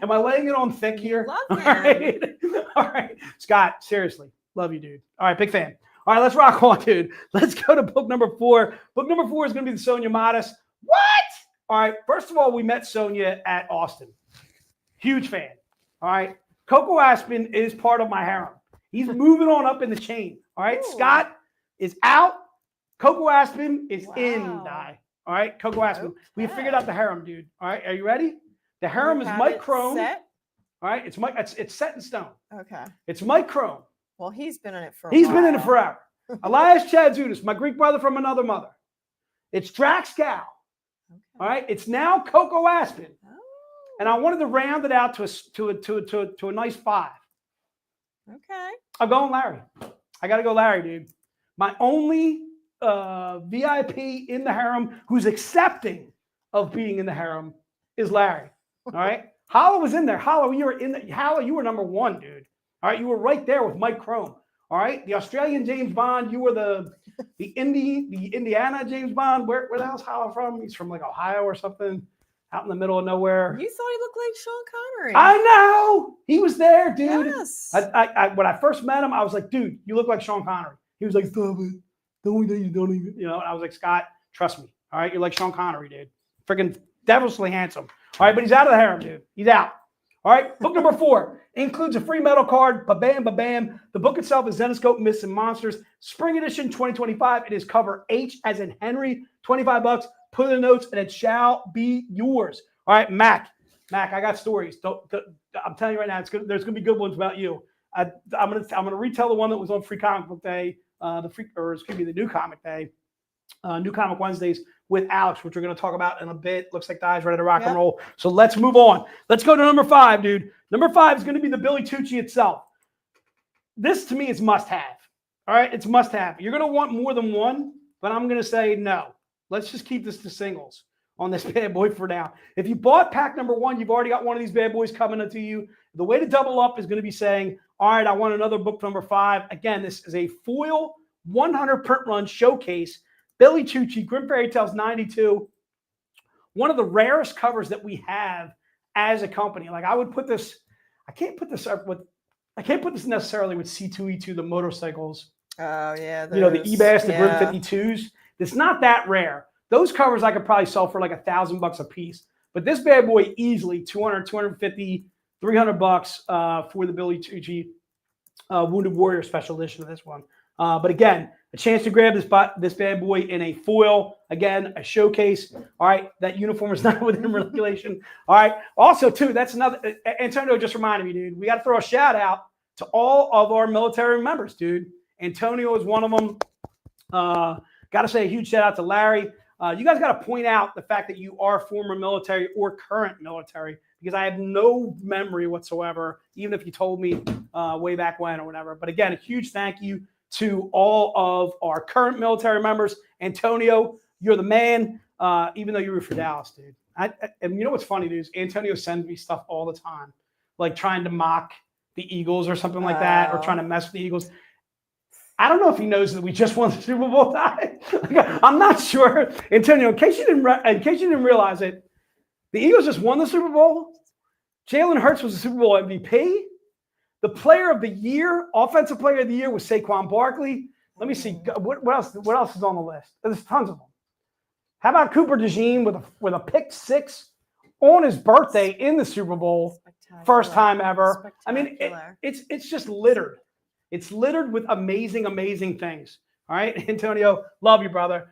am I laying it on thick here? Love him. All right. Scott, seriously. Love you, dude. All right. Big fan. All right. Let's rock on, dude. Let's go to book number 4. Book number 4 is going to be the Sonia Modest. What? All right. First of all, we met Sonia at Austin. Huge fan. All right. Coco Aspen is part of my harem. He's moving on up in the chain. All right. Ooh. Scott is out. Coco Aspen is in. Die. All right. Coco Aspen. Okay. We figured out the harem, dude. All right. Are you ready? The harem is Mike Crone. All right. It's set in stone. Okay. It's Mike Crone. Well, he's been in it for He's been in it forever. Elias Chadzudis, my Greek brother from another mother. It's Drax Gal. Okay. All right. It's now Coco Aspen. Oh. And I wanted to round it out to a nice 5. Okay. I'm going Larry. I got to go Larry, dude. My only VIP in the harem who's accepting of being in the harem is Larry. All right. Holla was in there. Holla, you were number 1, dude. All right. You were right there with Mike Crone. All right. The Australian James Bond. You were the Indiana James Bond. Where the hell's Holla from? He's from like Ohio or something. out in the middle of nowhere. You thought he looked like Sean Connery. I know he was there, dude. Yes. When I first met him, I was like, dude, you look like Sean Connery. He was like, stop it. Don't even, you know. And I was like, Scott, trust me. All right, you're like Sean Connery, dude. Freaking devilishly handsome. All right, but he's out of the harem, dude. He's out. All right, book number 4 includes a free metal card. Ba-bam, ba-bam. The book itself is Zenescope Myths and Monsters, Spring Edition 2025. It is cover H as in Henry, $25. Put in the notes, and it shall be yours. All right, Mac, I got stories. I'm telling you right now, there's gonna be good ones about you. I'm gonna retell the one that was on Free Comic Book Day, the New Comic Day, New Comic Wednesdays with Alex, which we're gonna talk about in a bit. Looks like the guy's ready to rock and roll. So let's move on. Let's go to number 5, dude. Number 5 is gonna be the Billy Tucci itself. This to me is must have. All right, it's must have. You're gonna want more than one, but I'm gonna say no. Let's just keep this to singles on this bad boy for now. If you bought pack number 1, you've already got one of these bad boys coming to you. The way to double up is going to be saying, all right, I want another book number 5. Again, this is a foil 100 print run showcase. Billy Tucci, Grim Fairy Tales 92. One of the rarest covers that we have as a company. Like I would put this, I can't put this necessarily with C2E2, the motorcycles. Oh, yeah. You know, the eBass, the yeah. Grim 52s. It's not that rare. Those covers I could probably sell for like $1,000 a piece. But this bad boy easily $200, $250, $300 for the Billy Tucci Wounded Warrior special edition of this one. But again, a chance to grab this bad boy in a foil. Again, a showcase. All right, that uniform is not within regulation. All right. Also, too, that's another. Antonio just reminded me, dude. We got to throw a shout out to all of our military members, dude. Antonio is one of them. Got to say a huge shout out to Larry. You guys got to point out the fact that you are former military or current military, because I have no memory whatsoever, even if you told me way back when or whatever. But again, a huge thank you to all of our current military members. Antonio, you're the man, even though you were for Dallas, dude. And you know what's funny, dude, is Antonio sends me stuff all the time, like trying to mock the Eagles or something like that, or trying to mess with the Eagles. I don't know if he knows that we just won the Super Bowl. I'm not sure. Antonio, in case you didn't realize it, the Eagles just won the Super Bowl. Jalen Hurts was the Super Bowl MVP. The player of the year, offensive player of the year, was Saquon Barkley. Let me see. What else is on the list? There's tons of them. How about Cooper DeJean with a pick 6 on his birthday in the Super Bowl? First time ever. I mean, it's just littered. It's littered with amazing, amazing things. All right, Antonio, love you, brother.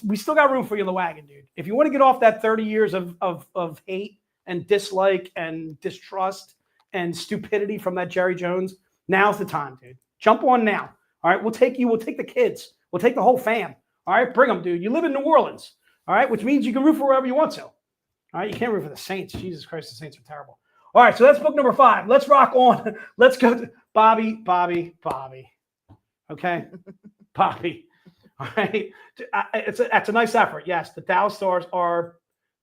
We still got room for you in the wagon, dude. If you want to get off that 30 years of hate and dislike and distrust and stupidity from that Jerry Jones, now's the time, dude. Jump on now. All right, we'll take the kids. We'll take the whole fam. All right, bring them, dude. You live in New Orleans, all right, which means you can root for wherever you want to. All right, you can't root for the Saints. Jesus Christ, the Saints are terrible. All right, so that's book number 5. Let's rock on. Let's go to Bobby. Okay, Bobby. All right, that's a nice effort. Yes, the Dallas Stars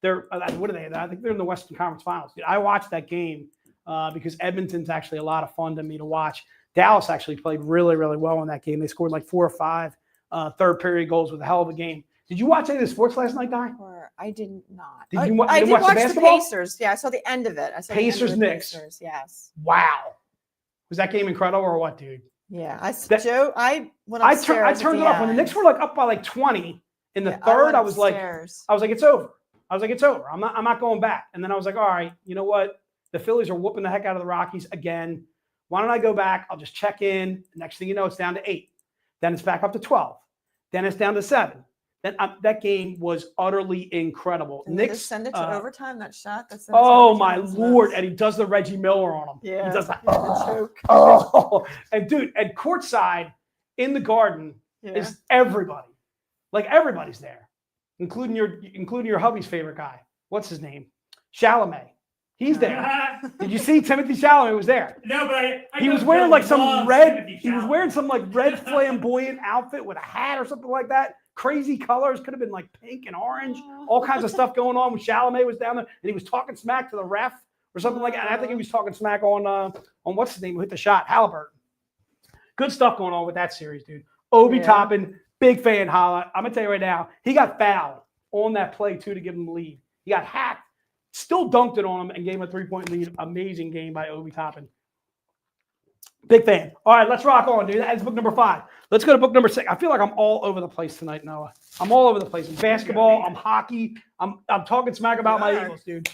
they're what are they? I think they're in the Western Conference Finals. Dude, I watched that game because Edmonton's actually a lot of fun to me to watch. Dallas actually played really, really well in that game. They scored like 4 or 5 third period goals with a hell of a game. Did you watch any of the sports last night, Di? I did not. Did you I did watch watch the the basketball? Pacers. Yeah, I saw the end of it. I saw Pacers, the end of the Knicks. Pacers, yes. Wow. Was that game incredible or what, dude? Yeah. I went upstairs. I turned it off when the Knicks were like up by like 20 in the third. I was like, it's over. I'm not going back. And then I was like, all right, you know what? The Phillies are whooping the heck out of the Rockies again. Why don't I go back? I'll just check in. Next thing you know, it's down to 8. Then it's back up to 12. Then it's down to 7. Then that game was utterly incredible. Knicks send it to overtime. That shot. Oh my Lord! And he does the Reggie Miller on him. Yeah, he does that. Choke. And dude, and courtside in the Garden is everybody. Like everybody's there, including your hubby's favorite guy. What's his name? Chalamet. He's there. Did you see Timothy Chalamet was there? No, but he was wearing like some red. He was wearing some like red flamboyant outfit with a hat or something like that. Crazy colors, could have been like pink and orange, all kinds of stuff going on. When Chalamet was down there, and he was talking smack to the ref or something like that. And I think he was talking smack on what's his name who hit the shot, Halliburton. Good stuff going on with that series, dude. Obi Toppin, big fan, Holla. I'm gonna tell you right now, he got fouled on that play too to give him the lead. He got hacked Still dunked it on him and gave him a 3-point lead. Amazing game by Obi Toppin. Big fan. All right, let's rock on, dude. That's book number 5. Let's go to book number 6. I feel like I'm all over the place tonight, Noah. I'm all over the place. I'm basketball. I'm hockey. I'm talking smack about my Eagles, dude.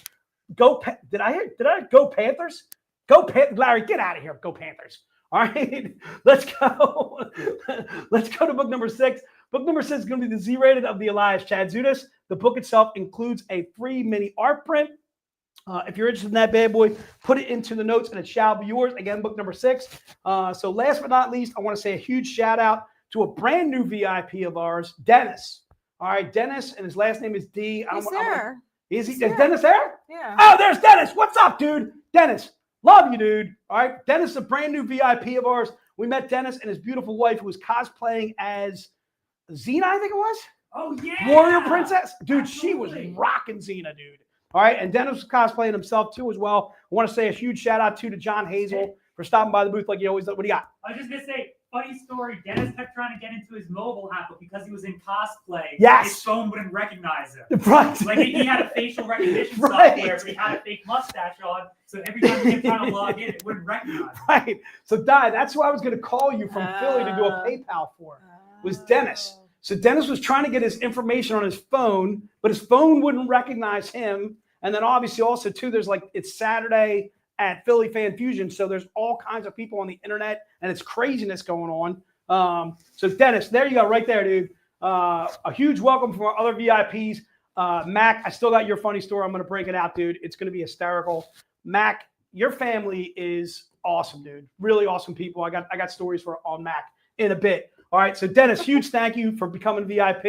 Did I go Panthers? Go Larry, get out of here. Go Panthers. All right, let's go. Let's go to book number 6. Book number 6 is going to be the Z-rated of the Elias Chadzudas. The book itself includes a free mini art print. If you're interested in that bad boy, put it into the notes and it shall be yours. Again, book number 6. So last but not least, I want to say a huge shout out to a brand new VIP of ours, Dennis. All right, Dennis, and his last name is D. He's there. Is Dennis there? Yeah. Oh, there's Dennis. What's up, dude? Dennis, love you, dude. All right, Dennis is a brand new VIP of ours. We met Dennis and his beautiful wife who was cosplaying as Xena, I think it was. Oh, yeah. Warrior Princess. Dude, Absolutely. she was rocking Xena, dude. All right, and Dennis was cosplaying himself too as well. I want to say a huge shout out to John Hazel for stopping by the booth like you always do. What do you got? I was just going to say, funny story. Dennis kept trying to get into his mobile app, but because he was in cosplay, Yes. his phone wouldn't recognize him. Right. Like he had a facial recognition Right. software, but he had a fake mustache on, so every time he kept trying to log in, it wouldn't recognize him. Right. So, Di, that's who I was going to call you from Philly to do a PayPal for. Was Dennis. So Dennis was trying to get his information on his phone, but his phone wouldn't recognize him. And then obviously also too, there's like, it's Saturday at Philly Fan Fusion. So there's all kinds of people on the internet and it's craziness going on. So Dennis, there you go, right there, dude. A huge welcome from our other VIPs. Mac, I still got your funny story. I'm going to break it out, dude. It's going to be hysterical. Mac, your family is awesome, dude. Really awesome people. I got stories on Mac in a bit. All right. So Dennis, huge thank you for becoming VIP.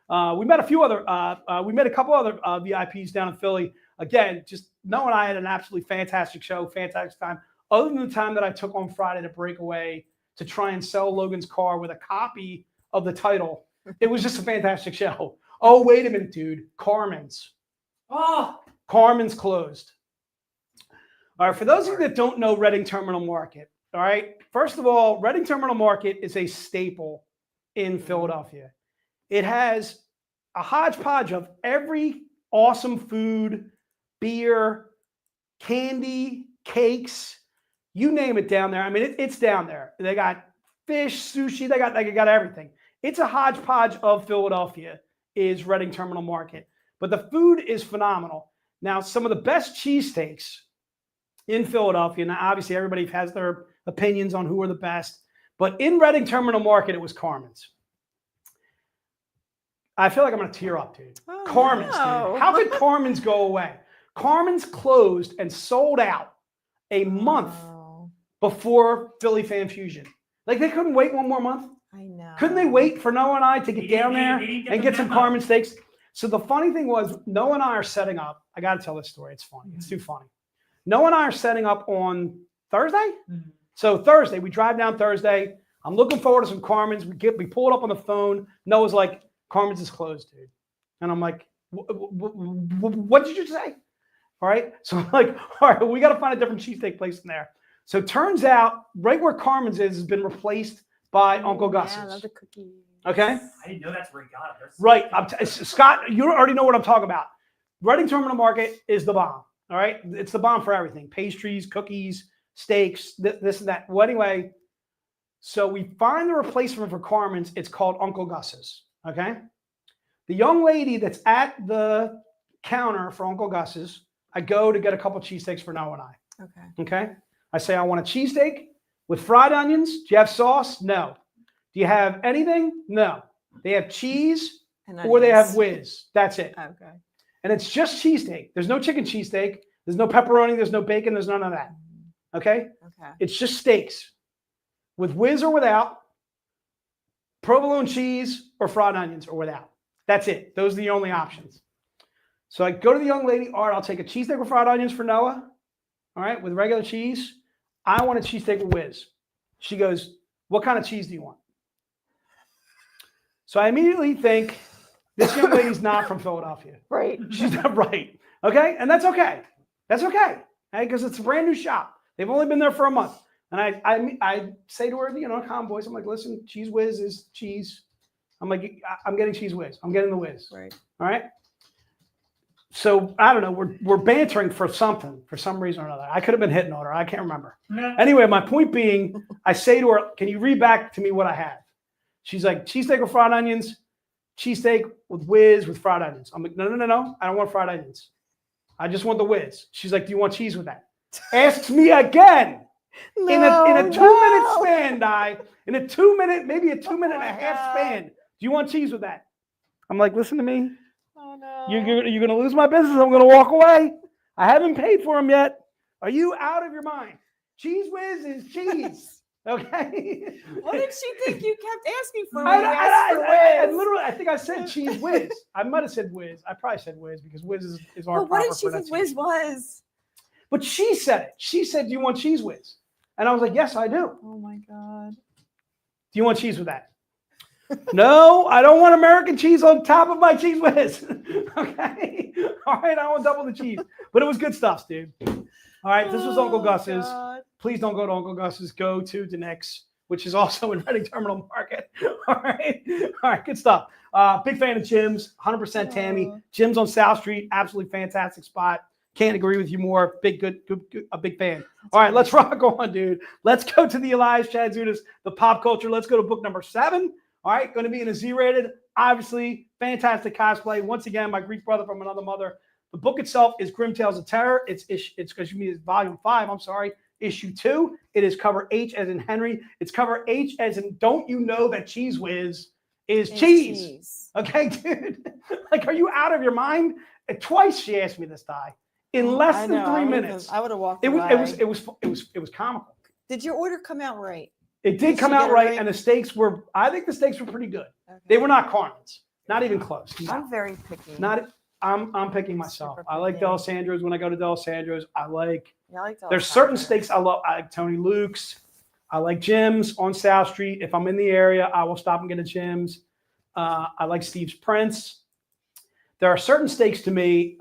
We met a couple other VIPs down in Philly. Again, just Noah and I had an absolutely fantastic show, fantastic time. Other than the time that I took on Friday to break away to try and sell Logan's car with a copy of the title, it was just a fantastic show. Oh, wait a minute, dude. Carmen's closed. All right. For those of you that don't know Reading Terminal Market, all right. First of all, Reading Terminal Market is a staple in Philadelphia. It has a hodgepodge of every awesome food, beer, candy, cakes, you name it down there. I mean, it's down there. They got fish, sushi, they got everything. It's a hodgepodge of Philadelphia is Reading Terminal Market. But the food is phenomenal. Now, some of the best cheesesteaks in Philadelphia, now obviously everybody has their opinions on who are the best, but in Reading Terminal Market, it was Carmen's. I feel like I'm going to tear up, dude. Oh, Carmen's, no. dude. How could Carmen's go away? Carmen's closed and sold out a month before Philly Fan Fusion. Like, they couldn't wait one more month? I know. Couldn't they wait for Noah and I to get down there and get some Carmen steaks? So the funny thing was, Noah and I are setting up. I got to tell this story. It's funny. It's too funny. Noah and I are setting up on Thursday. Mm-hmm. So Thursday, we drive down Thursday. I'm looking forward to some Carmen's. We pull it up on the phone. Noah's like, Carmen's is closed, dude. And I'm like, what did you say? All right. So I'm like, all right, we got to find a different cheesesteak place in there. So it turns out right where Carmen's is has been replaced by Uncle Gus's. Yeah, I love the cookies. Okay. I didn't know that's where he got it. Right. Scott, you already know what I'm talking about. Reading Terminal Market is the bomb. All right. It's the bomb for everything. Pastries, cookies, steaks, this and that. Well, anyway, so we find the replacement for Carmen's. It's called Uncle Gus's. Okay. The young lady that's at the counter for Uncle Gus's, I go to get a couple cheesesteaks for Noah and I. Okay. Okay. I say, I want a cheesesteak with fried onions. Do you have sauce? No. Do you have anything? No. They have cheese or they have whiz. That's it. Okay. And it's just cheesesteak. There's no chicken cheesesteak. There's no pepperoni. There's no bacon. There's none of that. Okay? Okay. It's just steaks with whiz or without, provolone cheese or fried onions or without. That's it. Those are the only options. So I go to the young lady. All right, I'll take a cheesesteak with fried onions for Noah. All right, with regular cheese. I want a cheesesteak with whiz. She goes, what kind of cheese do you want? So I immediately think this young lady's not from Philadelphia. Right. She's not right. Okay. And that's okay. That's okay. Because it's a brand new shop. They've only been there for a month. And I say to her, calm voice, I'm like, listen, cheese whiz is cheese. I'm like, I'm getting cheese whiz. I'm getting the whiz. Right. All right. So I don't know. We're bantering for something, for some reason or another. I could have been hitting on her. I can't remember. Nah. Anyway, my point being, I say to her, "Can you read back to me what I have?" She's like, "Cheesesteak with fried onions, cheesesteak with whiz with fried onions." I'm like, "No. I don't want fried onions. I just want the whiz." She's like, "Do you want cheese with that?" Asks me again in a 2-minute span, Di. In a 2-minute, maybe a 2-minute and a half span. Do you want cheese with that? I'm like, "Listen to me. Oh no. You're going to lose my business. I'm going to walk away. I haven't paid for them yet. Are you out of your mind? Cheese whiz is cheese." Okay. What did she think you kept asking for? I literally, I think I said cheese whiz. I might have said whiz. I probably said whiz because whiz is our But what proper did she think pronunciation. whiz was? But she said it. She said, "Do you want cheese whiz?" And I was like, "Yes, I do." Oh my God. "Do you want cheese with that?" "No, I don't want American cheese on top of my cheese whiz." Okay. All right. I want double the cheese. But it was good stuff, dude. All right. This was Uncle Gus's. God. Please don't go to Uncle Gus's. Go to Dinex, which is also in Reading Terminal Market. All right. All right. Good stuff. Big fan of Jim's. 100% Tammy. Jim's on South Street. Absolutely fantastic spot. Can't agree with you more. Good, a big fan. All right, let's rock on, dude. Let's go to the Elias Chazunas, the pop culture. Let's go to book number 7. All right, going to be in a Z-rated. Obviously, fantastic cosplay. Once again, my Greek brother from another mother. The book itself is Grim Tales of Terror. It's volume 5. I'm sorry, issue 2. It is cover H as in Henry. It's cover H as in don't you know that Cheese Whiz is cheese? Okay, dude. Like, are you out of your mind? And twice she asked me this, Di. In less than 3 minutes. I would have walked It away. was comical. Did your order come out right? It did come she out get it right, right? and the steaks were. I think the steaks were pretty good. Okay. They were not Carmen's, not even close. No. I'm very picky. I'm picking myself. Super I like picky. D'Alessandro's. When I go to D'Alessandro's, I like. Yeah, I like There's certain steaks I love. I like Tony Luke's. I like Jim's on South Street. If I'm in the area, I will stop and get a Jim's. I like Steve's Prince. There are certain steaks to me.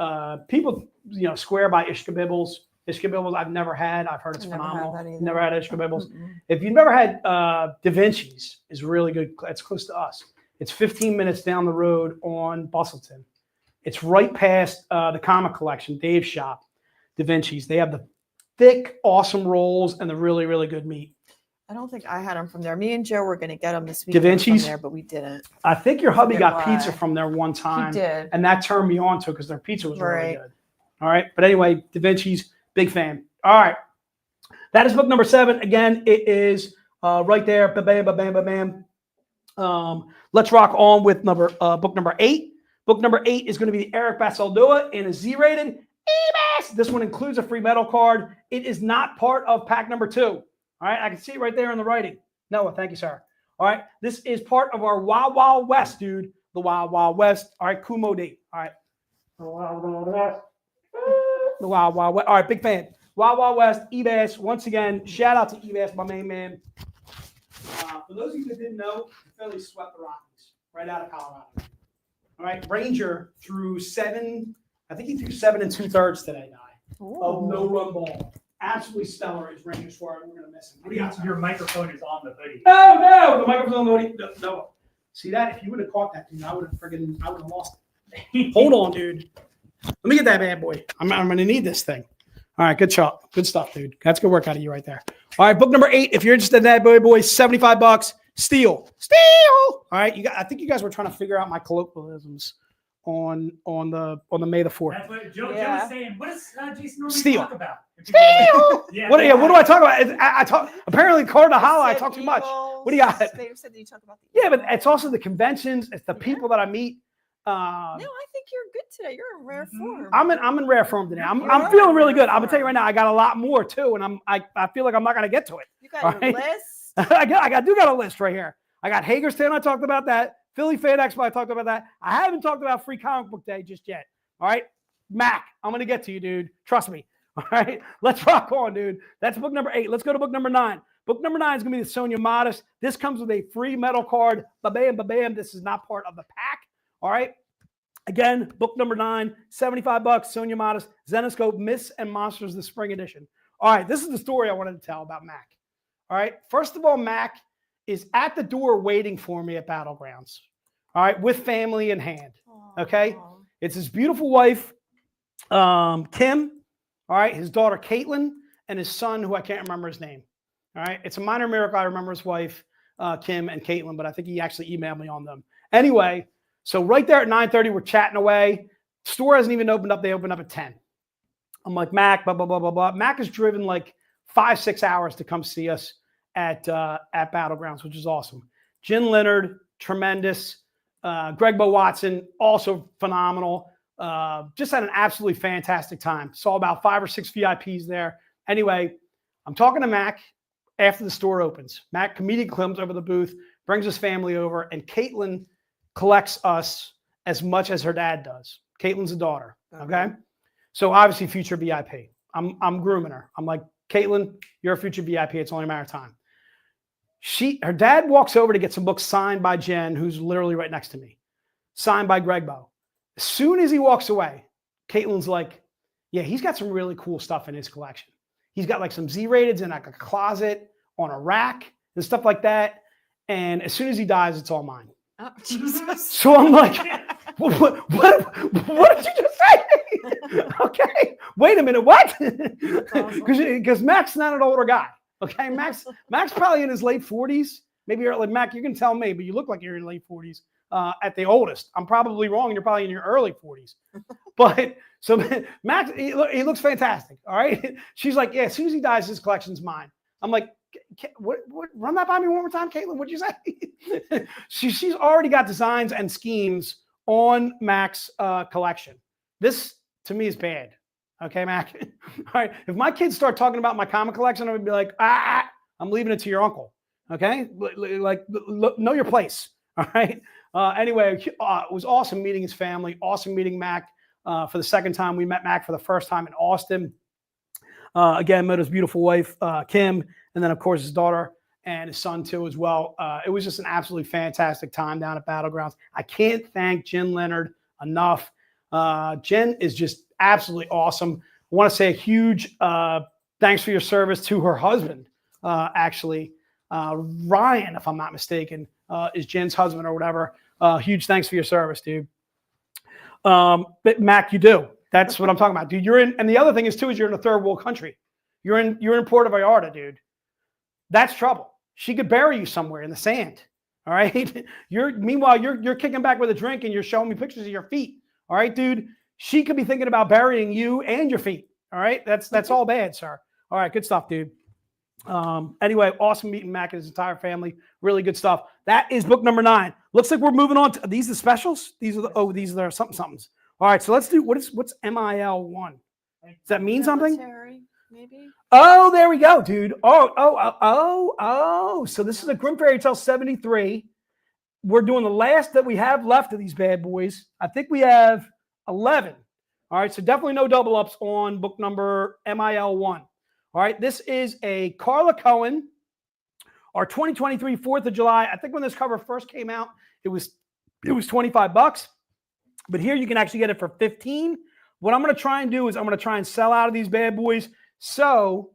People, swear by Ishkabibbles. Ishkabibbles I've never had. I've heard it's phenomenal. Never had Ishkabibbles. If you've never had Da Vinci's, is really good. It's close to us. It's 15 minutes down the road on Bustleton. It's right past the comic collection, Dave's shop, Da Vinci's. They have the thick, awesome rolls and the really, really good meat. I don't think I had them from there. Me and Joe were going to get them this week Da from Vinci's? there, but we didn't. I think your hubby got why. pizza from there one time. He did. And that turned me on to it because their pizza was really Right. good. All right. But anyway, Da Vinci's, big fan. All right. That is book number 7. Again, it is right there. Ba-bam, ba-bam, ba-bam. Let's rock on with book number 8. Book number 8 is going to be Eric Basaldua in a Z-rated. This one includes a free metal card. It is not part of pack number 2. All right. I can see it right there in the writing. Noah, thank you, sir. All right. This is part of our Wild Wild West, dude. The Wild Wild West. All right. Kumo date. All right. The Wild Wild West. The Wild Wild West. All right. Big fan. Wild Wild West. Evas. Once again, shout out to Evas, my main man. For those of you that didn't know, the Phillies swept the Rockies right out of Colorado. All right. Ranger threw 7. I think he threw 7 2/3 today, Di. Of no-run ball. Absolutely stellar as Ranger scored. We're going to miss him. What do you got? Your microphone is on the hoodie. Oh, no. The microphone's on the hoodie. No. See that? If you would have caught that, dude, I would have lost it. Hold on, dude. Let me get that bad boy. I'm going to need this thing. All right. Good shot. Good stuff, dude. That's good work out of you right there. All right. Book number 8. If you're interested in that, boys, $75. Steal. All right. I think you guys were trying to figure out my colloquialisms on the May the 4th. That's what Joe was saying. What does Jason normally Steal. talk about? Steal. Yeah. What do I talk about? I talk. Apparently, Carter Holla. I talk too much. What do you got? They said that you talk about Yeah, but it's also the conventions. It's the people that I meet. No, I think you're good today. You're in rare form. I'm in rare form today. I'm You're feeling in really rare good. I'm gonna tell you form. right now. I got a lot more too, and I feel like I'm not gonna get to it. You got All your right. list. I do got a list right here. I got Hagerstown. I talked about that. Philly Fan Expo. I talked about that. I haven't talked about Free Comic Book Day just yet. All right, Mac. I'm gonna get to you, dude. Trust me. All right, let's rock on, dude. That's book number 8. Let's go to book number 9. Book number 9 is gonna be the Sonia Modest. This comes with a free metal card. Ba-bam, ba-bam. This is not part of the pack. All right. Again, book number 9, $75. Sonia Modest, Zenescope, Myths and Monsters, the Spring Edition. All right, this is the story I wanted to tell about Mac. All right, first of all, Mac is at the door waiting for me at Battlegrounds. All right, with family in hand. Okay, it's his beautiful wife, Kim, all right, his daughter Caitlin, and his son, who I can't remember his name. All right, it's a minor miracle. I remember his wife, Kim and Caitlin, but I think he actually emailed me on them. Anyway, so right there at 9:30, we're chatting away. Store hasn't even opened up. They opened up at 10. I'm like, Mac, blah, blah, blah, blah, blah. Mac has driven like 5-6 hours to come see us at Battlegrounds, which is awesome. Jen Leonard, tremendous. Greg Bo Watson, also phenomenal. Just had an absolutely fantastic time. Saw about 5 or 6 VIPs there. Anyway, I'm talking to Mac after the store opens. Mac immediately comes over the booth, brings his family over, and Caitlin collects us as much as her dad does. Caitlin's a daughter, okay? So obviously future VIP. I'm grooming her. I'm like, Caitlin, you're a future VIP. It's only a matter of time. Her dad walks over to get some books signed by Jen, who's literally right next to me, signed by Greg Bo. As soon as he walks away, Caitlin's like, yeah, he's got some really cool stuff in his collection. He's got like some Z-rateds in like a closet on a rack and stuff like that. And as soon as he dies, it's all mine. Oh, Jesus. So I'm like, what did you just say? Okay, wait a minute, what? Because Mac's not an older guy. Okay, Mac's probably in his late 40s. Maybe you're like, Mac, you can tell me, but you look like you're in your late 40s at the oldest. I'm probably wrong. You're probably in your early 40s. But so Mac, he looks fantastic. All right. She's like, yeah, as soon as he dies, his collection's mine. I'm like, what, run that by me one more time, Caitlin. What'd you say? She's already got designs and schemes on Mac's collection. This to me is bad. Okay, Mac. All right. If my kids start talking about my comic collection, I'm gonna be like, I'm leaving it to your uncle. Okay, like know your place. All right. Anyway, it was awesome meeting his family. Awesome meeting Mac for the second time. We met Mac for the first time in Austin. Again, met his beautiful wife, Kim, and then of course his daughter and his son too as well. It was just an absolutely fantastic time down at Battlegrounds. I can't thank Jen Leonard enough. Jen is just absolutely awesome. I want to say a huge thanks for your service to her husband, actually. Ryan, if I'm not mistaken, is Jen's husband or whatever. Huge thanks for your service, dude. But Mac, you do. That's what I'm talking about, dude. You're in, and the other thing is too, is you're in a third world country. You're in Puerto Vallarta, dude. That's trouble. She could bury you somewhere in the sand. All right. Meanwhile, you're kicking back with a drink and you're showing me pictures of your feet. All right, dude. She could be thinking about burying you and your feet. All right. That's all bad, sir. All right. Good stuff, dude. Anyway, awesome meeting Mac and his entire family. Really good stuff. That is book number 9. Looks like we're moving on to these are specials. These are the somethings. All right. So let's do what's MIL1? Does that mean something? Military, maybe. Oh, there we go, dude. Oh. So this is a Grim Fairy Tale 73. We're doing the last that we have left of these bad boys. I think we have 11. All right. So definitely no double ups on book number MIL1. All right. This is a Carla Cohen, our 2023 4th of July. I think when this cover first came out, it was $25. But here you can actually get it for $15. What I'm going to try and do is I'm going to try and sell out of these bad boys. So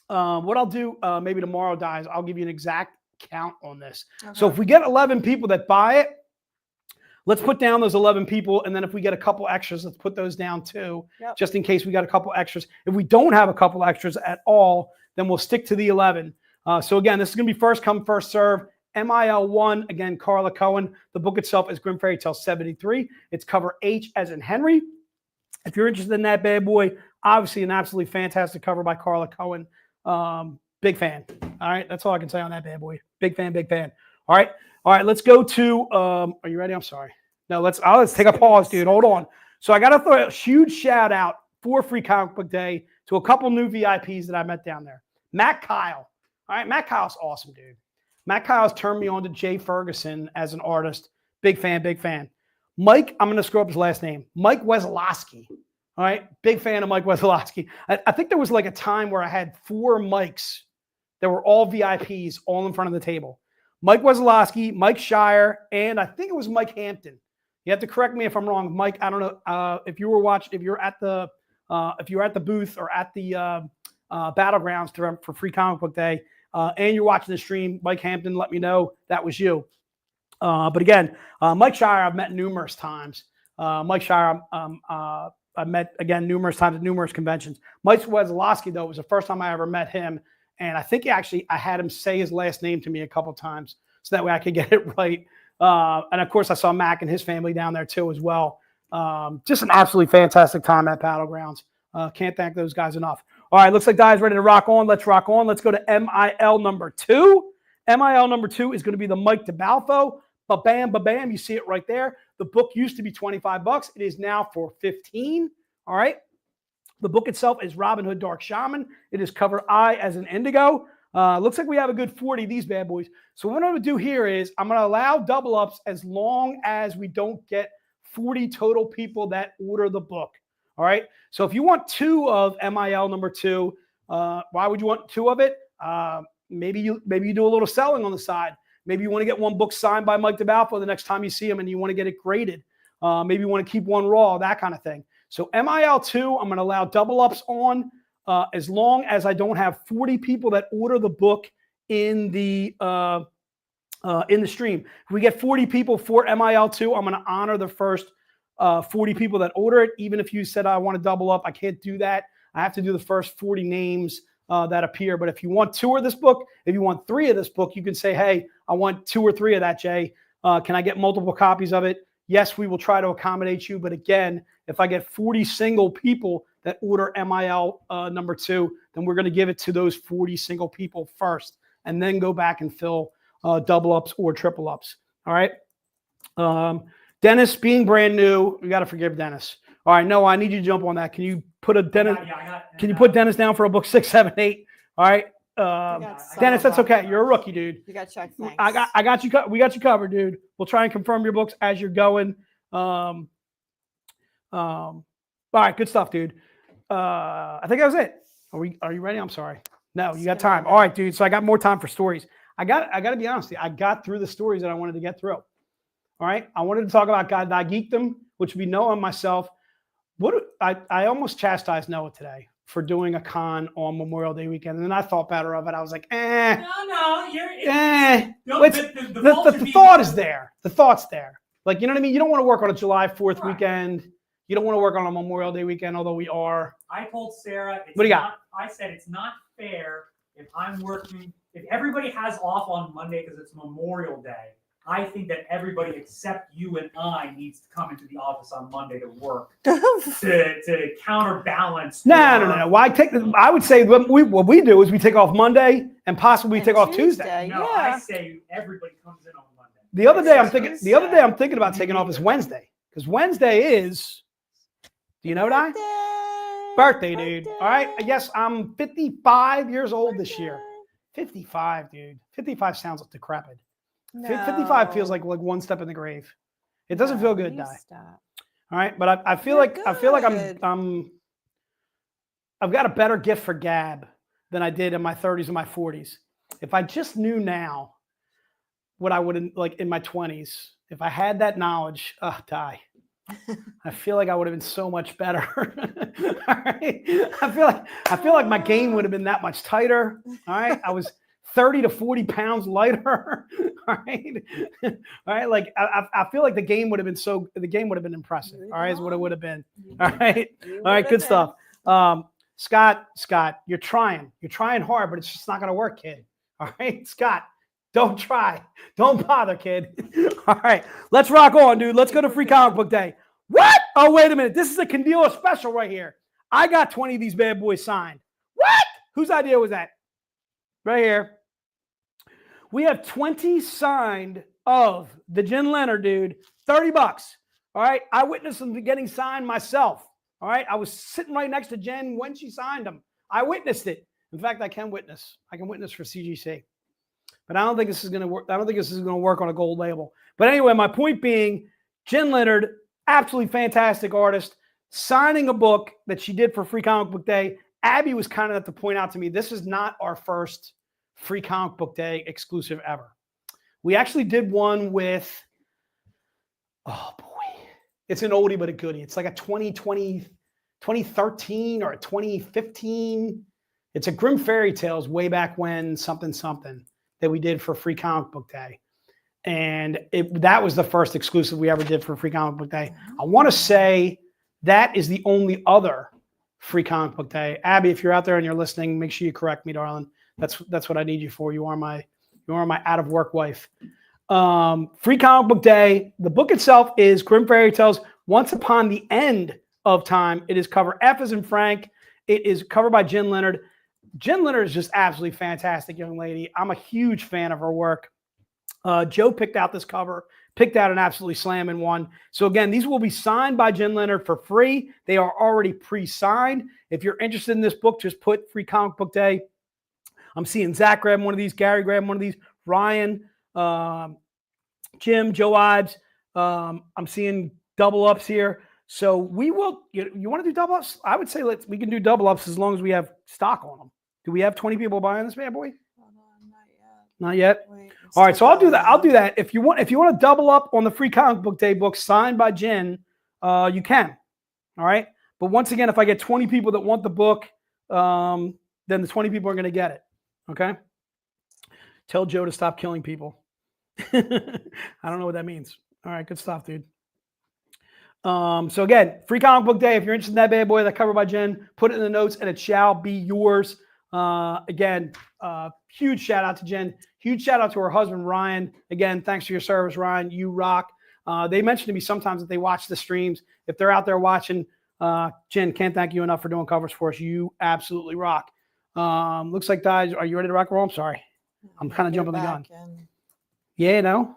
what I'll do, maybe tomorrow, guys, I'll give you an exact count on this. Okay. So if we get 11 people that buy it, let's put down those 11 people. And then if we get a couple extras, let's put those down too, just in case we got a couple extras. If we don't have a couple extras at all, then we'll stick to the 11. So again, this is going to be first come, first serve. MIL1, again, Carla Cohen. The book itself is Grim Fairy Tale 73. It's cover H as in Henry. If you're interested in that bad boy, obviously an absolutely fantastic cover by Carla Cohen. Big fan. All right, that's all I can say on that bad boy. Big fan, big fan. All right, let's go to, are you ready? I'm sorry. No, let's take a pause, dude. Hold on. So I got to throw a huge shout out for Free Comic Book Day to a couple new VIPs that I met down there. Matt Kyle. All right, Matt Kyle's awesome, dude. Matt Kyle's turned me on to Jay Ferguson as an artist. Big fan, big fan. Mike, I'm going to screw up his last name. Mike Wesolowski. All right, big fan of Mike Wesolowski. I think there was like a time where I had 4 Mikes that were all VIPs all in front of the table. Mike Wesolowski, Mike Shire, and I think it was Mike Hampton. You have to correct me if I'm wrong. Mike, I don't know if you were watching, if you're at the booth or at the Battlegrounds for Free Comic Book Day, and you're watching the stream, Mike Hampton, let me know that was you. But again, Mike Shire, I've met numerous times. Mike Shire, I met, again, numerous times at numerous conventions. Mike Wesłowski, though, was the first time I ever met him. And I think I had him say his last name to me a couple times so that way I could get it right. And, of course, I saw Mac and his family down there, too, as well. Just an absolutely fantastic time at Battlegrounds. Can't thank those guys enough. All right, looks like Di's ready to rock on. Let's rock on. Let's go to MIL number 2. MIL number 2 is going to be the Mike DeBalfo. Ba-bam, ba-bam. You see it right there. The book used to be $25. It is now for $15. All right. The book itself is Robin Hood Dark Shaman. It is cover I as an indigo. Looks like we have a good 40 of these bad boys. So what I'm going to do here is I'm going to allow double ups as long as we don't get 40 total people that order the book. All right. So if you want 2 of MIL number 2, why would you want 2 of it? Maybe you do a little selling on the side. Maybe you want to get 1 book signed by Mike DeBalfo the next time you see him and you want to get it graded. Maybe you want to keep 1 raw, that kind of thing. So MIL 2, I'm going to allow double ups on as long as I don't have 40 people that order the book in the stream. If we get 40 people for MIL 2, I'm going to honor the first 40 people that order it. Even if you said I want to double up, I can't do that. I have to do the first 40 names that appear. But if you want 2 of this book, if you want 3 of this book, you can say, hey, I want 2 or 3 of that, Jay. Can I get multiple copies of it? Yes, we will try to accommodate you. But again, if I get 40 single people that order MIL number 2, then we're going to give it to those 40 single people first and then go back and fill double ups or triple ups. All right. Dennis being brand new, we got to forgive Dennis. All right, Noah, I need you to jump on that. Can you put a Dennis? Can you put Dennis down for a book 6, 7, 8? All right, Dennis, that's okay. You're a rookie, dude. You got check. Thanks. I got you. We got you covered, dude. We'll try and confirm your books as you're going. All right, good stuff, dude. I think that was it. Are you ready? I'm sorry. No, you got time. All right, dude. So I got more time for stories. I got to be honest with you. I got through the stories that I wanted to get through. All right. I wanted to talk about God I Geekdom, which would be Noah and myself. I almost chastised Noah today for doing a con on Memorial Day weekend, and then I thought better of it. I was like, No, the thought is there. The thought's there. Like, you know what I mean? You don't want to work on a July 4th weekend. You don't want to work on a Memorial Day weekend, although we are. I told Sarah, what do you got? I said it's not fair if I'm working, if everybody has off on Monday because it's Memorial Day. I think that everybody except you and I needs to come into the office on Monday to work to counterbalance. No. Why I would say what we do is we take off Monday and possibly take off Tuesday. No, I say everybody comes in on Monday. The other day I'm thinking about taking off is Wednesday, because Wednesday is. Do you know what Birthday, dude. All right. Yes, I'm 55 years old this year. 55, dude. 55 sounds like decrepit. No. 55 feels like one step in the grave. It doesn't feel good, Di. Stop. All right, but I feel like I've got a better gift for gab than I did in my 30s and my 40s. If I just knew now what I would like in my 20s, if I had that knowledge, Di. I feel like I would have been so much better. All right. I feel like my game would have been that much tighter. All right. I was 30 to 40 pounds lighter. All right. All right. Like I feel like the game would have been impressive. All right, is what it would have been. All right. All right, good stuff. Scott, you're trying hard, but it's just not gonna work, kid. All right, Scott. Don't try. Don't bother, kid. All right. Let's rock on, dude. Let's go to Free Comic Book Day. What? Oh, wait a minute. This is a Candela special right here. I got 20 of these bad boys signed. What? Whose idea was that? Right here. We have 20 signed of the Jen Leonard, dude. $30. All right. I witnessed them getting signed myself. All right. I was sitting right next to Jen when she signed them. I witnessed it. In fact, I can witness for CGC. But I don't think this is going to work. I don't think this is going to work on a gold label. But anyway, my point being, Jen Leonard, absolutely fantastic artist, signing a book that she did for Free Comic Book Day. Abby was kind enough to point out to me, this is not our first Free Comic Book Day exclusive ever. We actually did one with, oh boy, it's an oldie but a goodie. It's like a 2013 or a 2015. It's a Grimm Fairy Tales way back when something. That we did for Free Comic Book Day. And that was the first exclusive we ever did for Free Comic Book Day. I want to say That is the only other free comic book day. Abby, if you're out there and you're listening, make sure you correct me, darling. That's what I need you for. You are my out of work wife. Free comic book day. The book itself is Grim Fairy Tales Once Upon the End of Time. It is cover F as in Frank. It is covered by Jen Leonard. Jen Leonard is just absolutely fantastic young lady. I'm a huge fan of her work. Joe picked out this cover, picked out an absolutely slamming one. So again, these will be signed by Jen Leonard for free. They are already pre-signed. If you're interested in this book, just put Free Comic Book Day. I'm seeing Zach grab one of these, Gary grab one of these, Ryan, Jim, Joe Ives. I'm seeing double ups here. So we will, you want to do double ups? I would say we can do double ups as long as we have stock on them. Do we have 20 people buying this bad boy? Not yet. Wait, All right, so I'll do that. I'll do that. If you want to double up on the Free Comic Book Day book signed by Jen, you can. All right. But once again, if I get 20 people that want the book, then the 20 people are going to get it. Okay. Tell Joe to stop killing people. I don't know what that means. All right, good stuff, dude. So again, Free Comic Book Day. If you're interested in that bad boy, that covered by Jen, put it in the notes and it shall be yours. Again, huge shout out to Jen. Huge shout out to her husband, Ryan. Again, thanks for your service, Ryan. You rock. They mentioned to me sometimes that they watch the streams. If they're out there watching, Jen, can't thank you enough for doing covers for us. You absolutely rock. Looks like guys, are you ready to rock and roll? I'm sorry. I'm kind of jumping the gun. Yeah, no?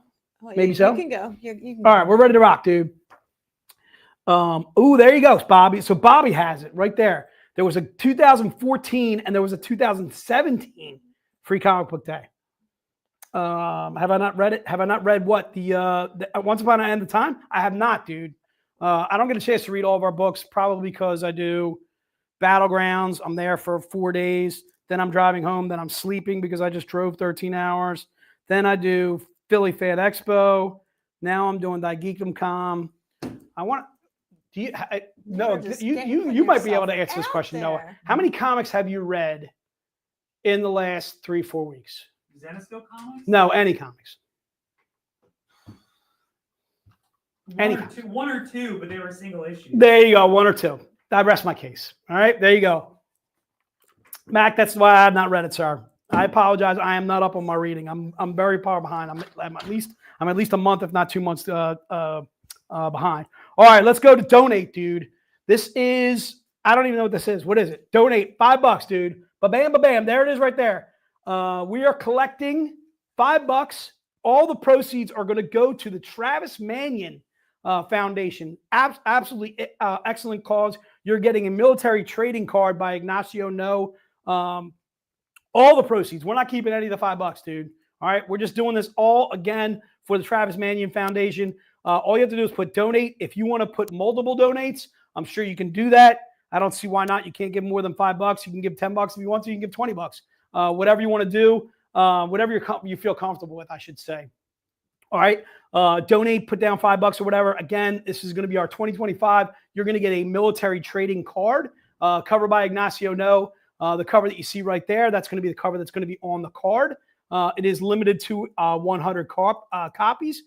Maybe so? You can go. You can All right, we're ready to rock, dude. Oh, there you go, Bobby. So Bobby has it right there. There was a 2014 and there was a 2017 Free Comic Book Day. Have I not read it? Have I not read what? The Once Upon an End of Time? I have not, dude. I don't get a chance to read all of our books, probably because I do Battlegrounds. I'm there for 4 days. Then I'm driving home. then I'm sleeping because I just drove 13 hours. Then I do Philly Fan Expo. Now I'm doing Die Geekdom Com. I want do you no you might be able to answer this question, Noah. How many comics have you read in the last 3-4 weeks? Zenescope comics? No, any comics. One or two, but they were single issues. There you go, 1 or 2. I rest my case. All right, there you go. Mac, that's why I have not read it, sir. I apologize. I am not up on my reading. I'm very far behind. I'm at least a month, if not 2 months behind. All right, let's go to donate, dude. This is, I don't even know what this is. What is it? Donate $5, dude. Ba-bam, ba-bam. There it is right there. We are collecting $5. All the proceeds are going to go to the Travis Manion Foundation. Absolutely excellent cause. You're getting a military trading card by Ignacio No. All the proceeds. We're not keeping any of the $5, dude. All right. We're just doing this all again for the Travis Manion Foundation. All you have to do is put donate. If you want to put multiple donates, I'm sure you can do that. I don't see why not. You can't give more than $5. You can give $10 if you want to. You can give $20. Whatever you want to do, whatever you feel comfortable with, I should say. All right. Donate, put down $5 or whatever. Again, this is going to be our 2025. You're going to get a military trading card covered by Ignacio No. The cover that you see right there, that's going to be the cover that's going to be on the card. It is limited to 100 copies.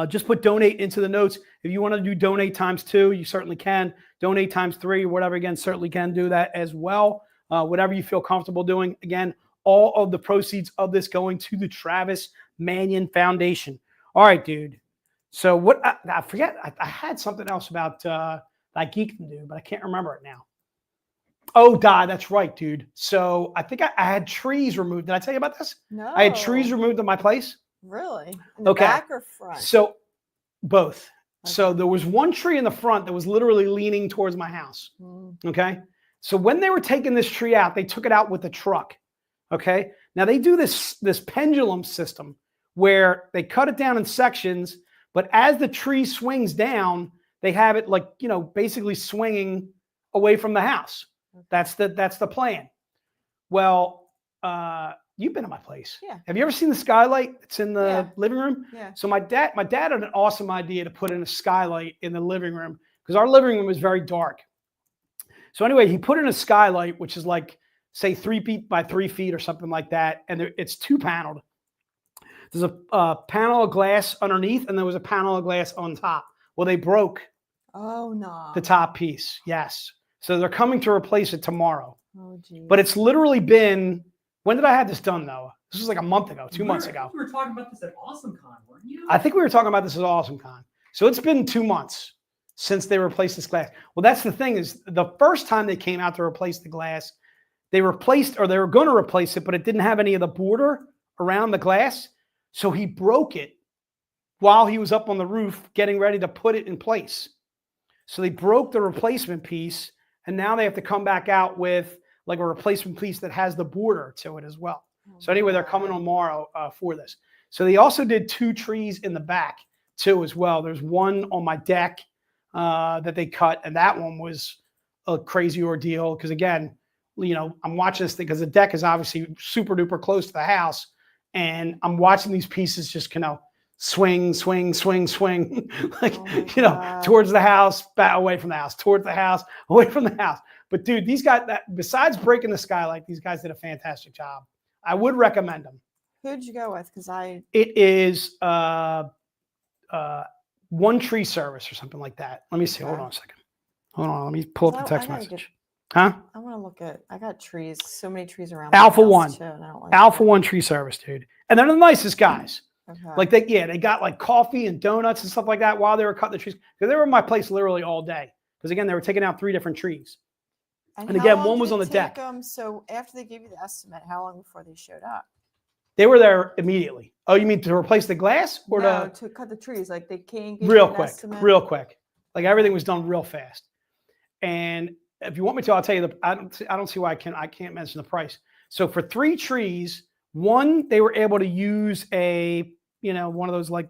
Just put donate into the notes. If you want to do donate times 2, you certainly can. Donate times 3 or whatever, again, certainly can do that as well. Whatever you feel comfortable doing. Again, all of the proceeds of this going to the Travis Manion Foundation. All right, dude. So what I forget, I had something else about that Geekdom, dude, but I can't remember it now. Oh, that's right, dude. So I think I had trees removed. Did I tell you about this? No. I had trees removed in my place. Really? In the Okay. back or front? So both. Okay. So there was one tree in the front that was literally leaning towards my house. Okay. So when they were taking this tree out, they took it out with a truck. Okay. Now they do this pendulum system where they cut it down in sections, but as the tree swings down, they have it like, basically swinging away from the house. Okay. That's the plan. Well, you've been to my place. Yeah. Have you ever seen the skylight? It's in the living room. Yeah. So my dad had an awesome idea to put in a skylight in the living room because our living room is very dark. So anyway, he put in a skylight, which is like, say, 3 feet by 3 feet or something like that. And it's 2-paneled. There's a panel of glass underneath and there was a panel of glass on top. Well, they broke Oh no. The top piece, yes. So they're coming to replace it tomorrow. Oh geez. But it's literally been, when did I have this done though? This was like a month ago, 2 months I ago. think we were talking about this at AwesomeCon, weren't you? I think we were talking about this at AwesomeCon. So it's been 2 months since they replaced this glass. Well, that's the thing is the first time they came out to replace the glass, they replaced, or they were going to replace it, but it didn't have any of the border around the glass. So he broke it while he was up on the roof getting ready to put it in place. So they broke the replacement piece, and now they have to come back out with like a replacement piece that has the border to it as well. So anyway, they're coming on tomorrow for this. So they also did 2 trees in the back too as well. There's one on my deck that they cut, and that one was a crazy ordeal because again, you know, I'm watching this thing because the deck is obviously super duper close to the house, and I'm watching these pieces just, you know, swing, swing, swing, swing, like, you know, towards the house, back away from the house, towards the house, away from the house. But dude, these guys, that besides breaking the skylight, these guys did a fantastic job. I would recommend them. Who'd you go with? Because It is One Tree Service or something like that. Let me see. Hold on a second. Hold on. Let me pull up the text message. Huh? I want to look at. I got trees. So many trees around. Alpha One. Too, and I don't like Alpha that. One Tree Service, dude. And they're the nicest guys. Okay. Like they got like coffee and donuts and stuff like that while they were cutting the trees. Because they were in my place literally all day. Because again, they were taking out 3 different trees. And how again, long one did was it on the take deck. them? So after they gave you the estimate, how long before they showed up? They were there immediately. Oh, you mean to replace the glass or No, to cut the trees. Like they came. Gave real you an quick, estimate? real quick. Like everything was done real fast. And if you want me to, I'll tell you I don't see why I can't mention the price. So for 3 trees, one, they were able to use one of those like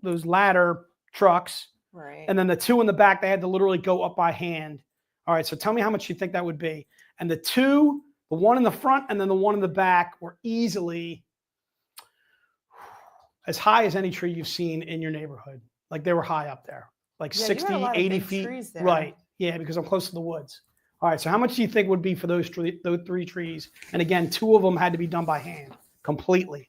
those ladder trucks. Right. And then the 2 in the back, they had to literally go up by hand. All right. So tell me how much you think that would be. And the 2, the one in the front and then the one in the back were easily as high as any tree you've seen in your neighborhood. Like they were high up there, like Yeah, 60, you had a lot of 80 big feet. trees there. Right. Yeah, because I'm close to the woods. All right. So how much do you think would be for those 3 trees? And again, 2 of them had to be done by hand completely.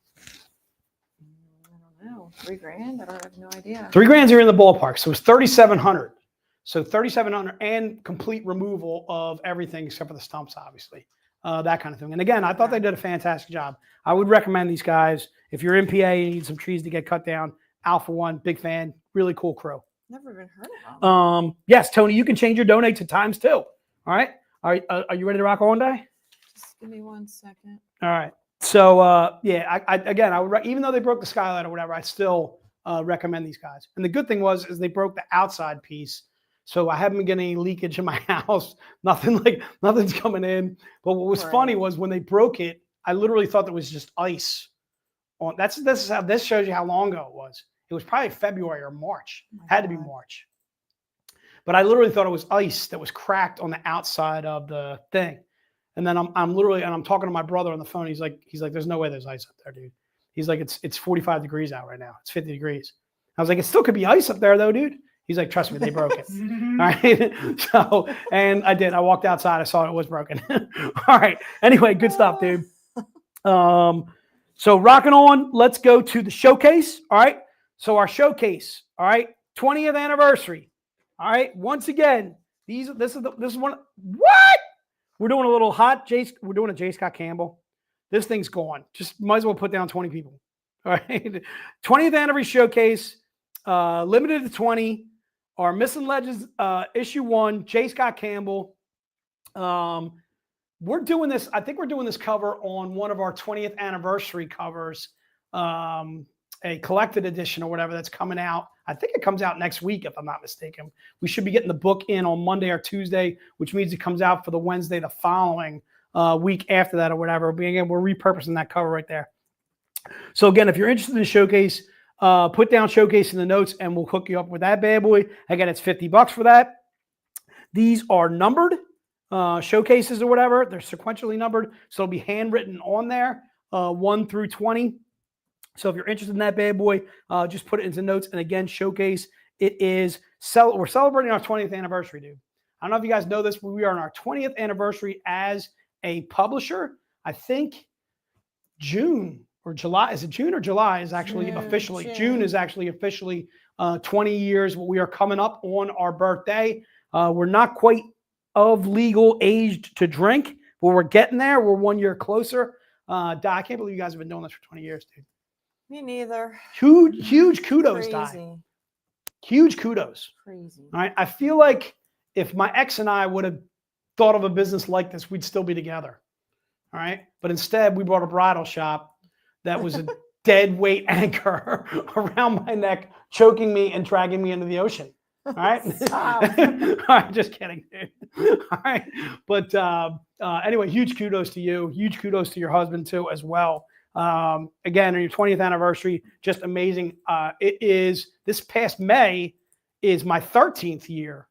I don't know. $3,000? I have no idea. $3,000 are in the ballpark. So it was 3,700. So 3,700 and complete removal of everything except for the stumps, obviously. That kind of thing. And again, I thought they did a fantastic job. I would recommend these guys. If you're in PA and you need some trees to get cut down, Alpha One, big fan, really cool crew. Never even heard of them. Yes, Tony, you can change your donate to times 2. All right. Are you ready to rock on, Day? Just give me 1 second. All right. So yeah, I would even though they broke the skylight or whatever, I still recommend these guys. And the good thing is they broke the outside piece. So I haven't been getting any leakage in my house. Nothing's coming in. But what was funny was when they broke it, I literally thought that was just ice. This shows you how long ago it was. It was probably February or March. Had to be March. But I literally thought it was ice that was cracked on the outside of the thing. And then I'm talking to my brother on the phone. He's like, there's no way there's ice up there, dude. He's like, it's 45 degrees out right now. It's 50 degrees. I was like, it still could be ice up there though, dude. He's like, trust me, they broke it. All right. So, and I did. I walked outside. I saw it was broken. All right. Anyway, good stuff, dude. So rocking on. Let's go to the showcase. All right. So our showcase. All right. 20th anniversary. All right. Once again, this is one. What? We're doing a little hot J. We're doing a J. Scott Campbell. This thing's gone. Just might as well put down 20 people. All right. 20th anniversary showcase. Limited to 20. Our Missing Legends issue 1, J. Scott Campbell. We're doing this. I think we're doing this cover on one of our 20th anniversary covers, a collected edition or whatever that's coming out. I think it comes out next week, if I'm not mistaken. We should be getting the book in on Monday or Tuesday, which means it comes out for the Wednesday the following week after that or whatever. But again, we're repurposing that cover right there. So again, if you're interested in the showcase, put down showcase in the notes and we'll hook you up with that bad boy. Again, it's $50 for that. These are numbered showcases or whatever. They're sequentially numbered. So it'll be handwritten on there, 1 through 20. So if you're interested in that bad boy, just put it into notes. And again, showcase. We're celebrating our 20th anniversary, dude. I don't know if you guys know this, but we are on our 20th anniversary as a publisher. I think June or July. Is it June or July is actually officially? June is actually officially 20 years. We are coming up on our birthday. We're not quite of legal age to drink, but we're getting there. We're 1 year closer. Di, I can't believe you guys have been doing this for 20 years, dude. Me neither. Huge kudos, Di. Crazy. Huge kudos. Crazy. All right. I feel like if my ex and I would have thought of a business like this, we'd still be together. All right. But instead, we brought a bridal shop that was a dead weight anchor around my neck, choking me and dragging me into the ocean. All right. Stop. All right. Just kidding, dude. All right. But anyway, huge kudos to you. Huge kudos to your husband, too, as well. Again, on your 20th anniversary, just amazing. It is this past May is my 13th year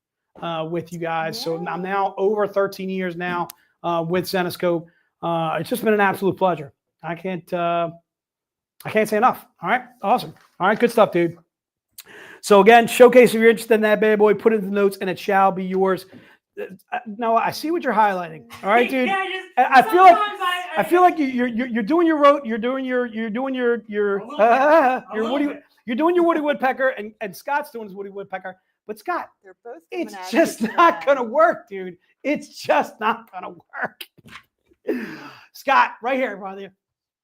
with you guys. So I'm now over 13 years now with Zenescope. It's just been an absolute pleasure. I can't say enough. All right. Awesome. All right. Good stuff, dude. So again, showcase if you're interested in that bad boy, put it in the notes and it shall be yours. No, I see what you're highlighting. All right, dude. Yeah, I feel like you're doing your Woody Woodpecker and Scott's doing his Woody Woodpecker. But Scott, They're both it's coming at just you not today. gonna work, dude. It's just not gonna work. Scott, right here, brother.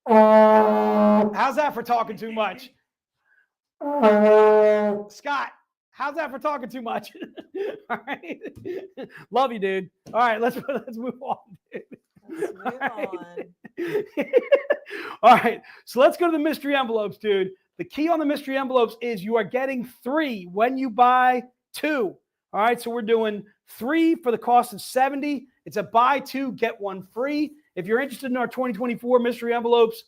How's that for talking too much? Scott, how's that for talking too much? All right. Love you, dude. All right, let's move on, dude. Let's move on. All right. So let's go to the mystery envelopes, dude. The key on the mystery envelopes is you are getting 3 when you buy 2. All right. So we're doing 3 for the cost of 70. It's a buy 2, get 1 free. If you're interested in our 2024 mystery envelopes,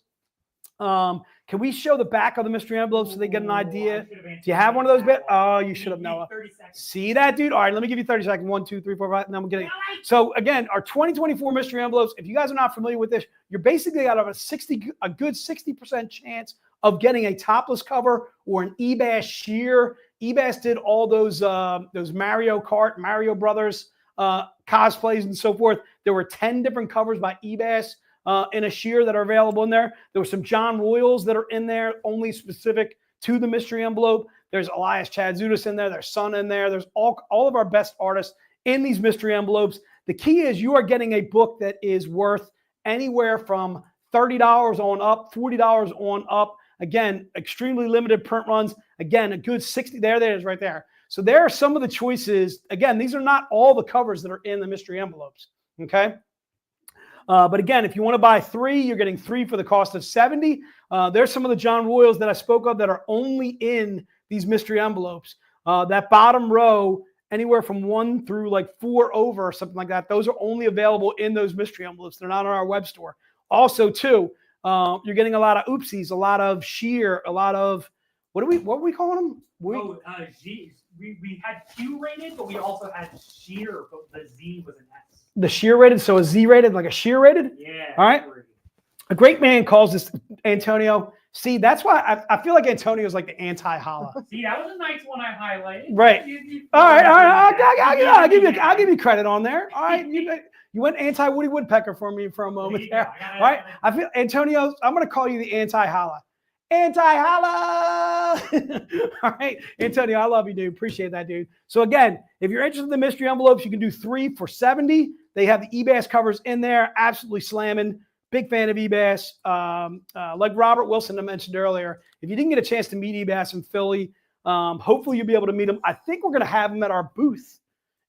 can we show the back of the mystery envelope so they get an idea? Do you have one of those bits? Oh, you should have, Noah. See that, dude? All right, let me give you 30 seconds. 1, 2, 3, 4, 5. And then I'm getting. So again, our 2024 mystery envelopes. If you guys are not familiar with this, you're basically out of a good 60% chance of getting a topless cover or an eBass sheer. eBass did all those Mario Kart, Mario Brothers cosplays and so forth. There were 10 different covers by eBass in a sheer that are available in there. There were some John Royals that are in there, only specific to the mystery envelope. There's Elias Chadzudas in there. There's Sun in there. There's all of our best artists in these mystery envelopes. The key is you are getting a book that is worth anywhere from $30 on up, $40 on up. Again, extremely limited print runs. Again, a good 60. There it is right there. So there are some of the choices. Again, these are not all the covers that are in the mystery envelopes. Okay. But again, if you want to buy 3, you're getting 3 for the cost of 70. There's some of the John Royals that I spoke of that are only in these mystery envelopes. That bottom row, anywhere from 1 through like 4 over or something like that, those are only available in those mystery envelopes. They're not on our web store. Also, too, you're getting a lot of oopsies, a lot of sheer, a lot of what are we calling them? We had Q rated, but we also had sheer, but the Z was an S. The sheer rated, so a Z rated, like a sheer rated? Yeah. All right. A great man calls this Antonio. See, that's why I feel like Antonio is like the anti-Holla. See, that was a nice one I highlighted. Right. All right. I'll give you credit on there. All right. You went anti-Woody Woodpecker for me for a moment there. All right. I feel Antonio, I'm going to call you the anti-Holla. Anti-Holla. All right. Antonio, I love you, dude. Appreciate that, dude. So again, if you're interested in the mystery envelopes, you can do 3 for 70. They have the eBass covers in there. Absolutely slamming. Big fan of eBass. Like Robert Wilson I mentioned earlier, if you didn't get a chance to meet eBass in Philly, hopefully you'll be able to meet him. I think we're going to have him at our booth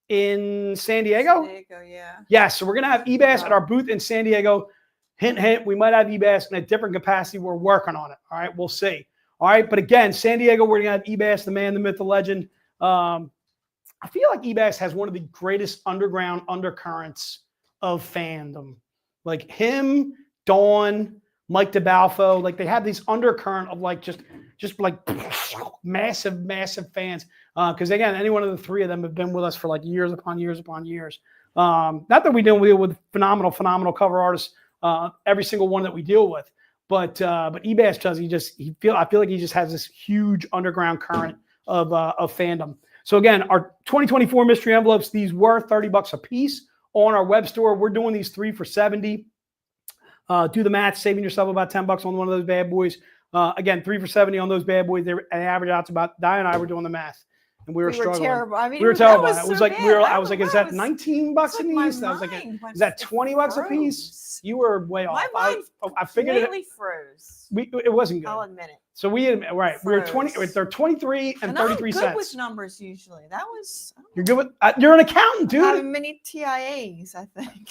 in San Diego. San Diego, yeah. Yeah, so we're going to have eBass at our booth in San Diego. Hint, hint, we might have eBass in a different capacity. We're working on it. All right, we'll see. All right, but again, San Diego, we're going to have eBass, the man, the myth, the legend. I feel like eBass has one of the greatest underground undercurrents of fandom. Like him, Dawn, Mike DeBalfo, like they have these undercurrent of like just like massive fans. Because again, any one of the 3 of them have been with us for like years upon years upon years. Not that we deal with phenomenal cover artists. Every single one that we deal with, but eBass does. I feel like he just has this huge underground current of fandom. So again, our 2024 mystery envelopes, these were $30 a piece on our web store. We're doing these 3 for 70. Do the math, saving yourself about $10 on one of those bad boys. Again, 3 for 70 on those bad boys. They average out to about, Di and I were doing the math, and we were struggling. Terrible. I mean, We were that terrible. was It was so like bad. I was like, is that 19 bucks like in the my East? I was like, mind is that 20 bucks a piece? froze. You were way off. My mind I figured it. completely froze. It wasn't good. I'll admit it. So we had, right. We were 20. Froze. They're 23 and 33 I'm good cents. with numbers usually. That was. You're good with. You're an accountant, dude. I have many TIAs, I think.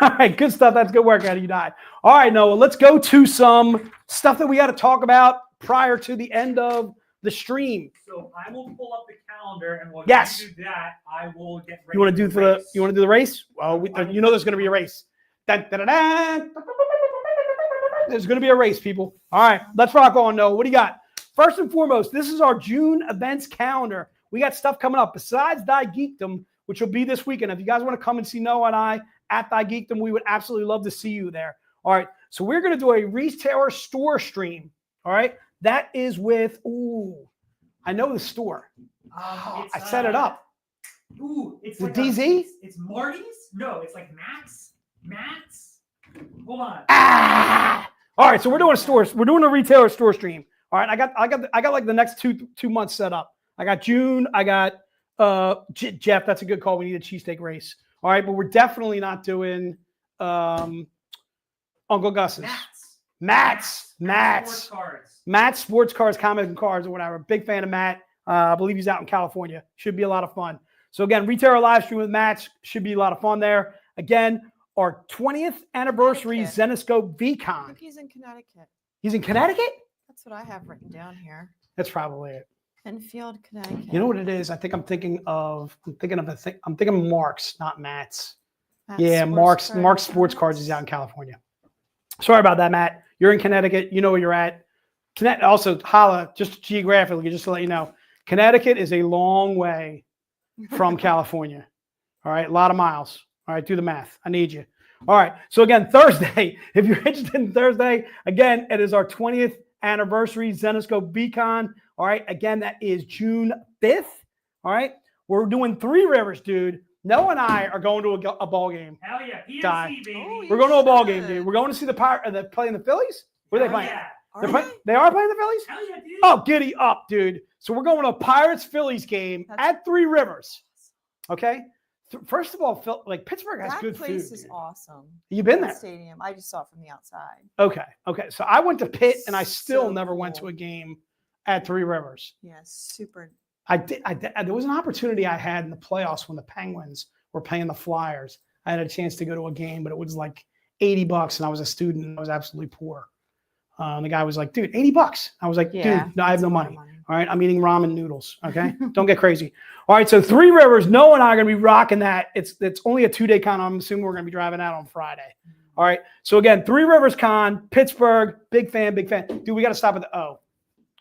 All right, good stuff. That's good work out of you, Di. All right, Noah, let's go to some stuff that we got to talk about prior to the end of the stream. So I will pull up the calendar, and while Yes. you do that, I will get ready. You want to do the race. you want to do the race? Well, you know there's going to be a race. Dun, dun, dun, dun. There's going to be a race, people. All right, let's rock on, Noah. What do you got? First and foremost, this is our June events calendar. We got stuff coming up besides Thy Geekdom, which will be this weekend. If you guys want to come and see Noah and I at Thy Geekdom, we would absolutely love to see you there. All right, so we're going to do a retailer store stream. All right, that is with, I know the store. I set it up. It's The like DZ? It's Marty's? No, it's like Matt's. Hold on. All right, so we're doing a store. We're doing a retailer store stream. All right, I got like the next two months set up. I got June. I got Jeff. That's a good call. We need a cheesesteak race. All right, but we're definitely not doing Uncle Gus's. Matt's Sports Cars, Comic and Cars, or whatever. Big fan of Matt. I believe he's out in California. Should be a lot of fun. So again, retailer live stream with Matt should be a lot of fun there. Again, our 20th anniversary Zenescope VCon. He's in Connecticut. He's in Connecticut? That's what I have written down here. That's probably it. Enfield, Connecticut. You know what it is? I'm thinking of Mark's, not Matt's. Matt's Mark's Sports Cards is out in California. Sorry about that, Matt. You're in Connecticut. You know where you're at. Also, holla, just geographically, just to let you know, Connecticut is a long way from California. All right, a lot of miles. All right, do the math. I need you. All right, so again, Thursday, if you're interested in Thursday, again, it is our 20th anniversary Zenescope VCon. All right, again, that is June 5th. All right, we're doing Three Rivers, dude. Noah and I are going to a ball game. Hell yeah, PNC, baby. Oh, We're going to a ball game, dude. We're going to see the playing the Phillies. Where are they playing? Yeah. They are playing the Phillies? Hell yeah, dude. Oh, giddy up, dude. So we're going to a Pirates-Phillies game at Three Rivers. Okay? First of all, Pittsburgh has good food. That place is awesome. You been That there? Stadium. I just saw it from the outside. Okay. So I went to Pitt, and I still So never went to cool. a game at Three Rivers. Yeah, super. I did. There was an opportunity I had in the playoffs when the Penguins were playing the Flyers. I had a chance to go to a game, but it was like $80, and I was a student, and I was absolutely poor. The guy was like, dude, $80. I was like, dude, no, I have no money. All right, I'm eating ramen noodles. Okay, don't get crazy. All right, so Three Rivers, Noah and I are gonna be rocking that. It's only a 2-day con. I'm assuming we're gonna be driving out on Friday. All right, so again, Three Rivers Con, Pittsburgh, big fan. Dude, we got to stop at the O.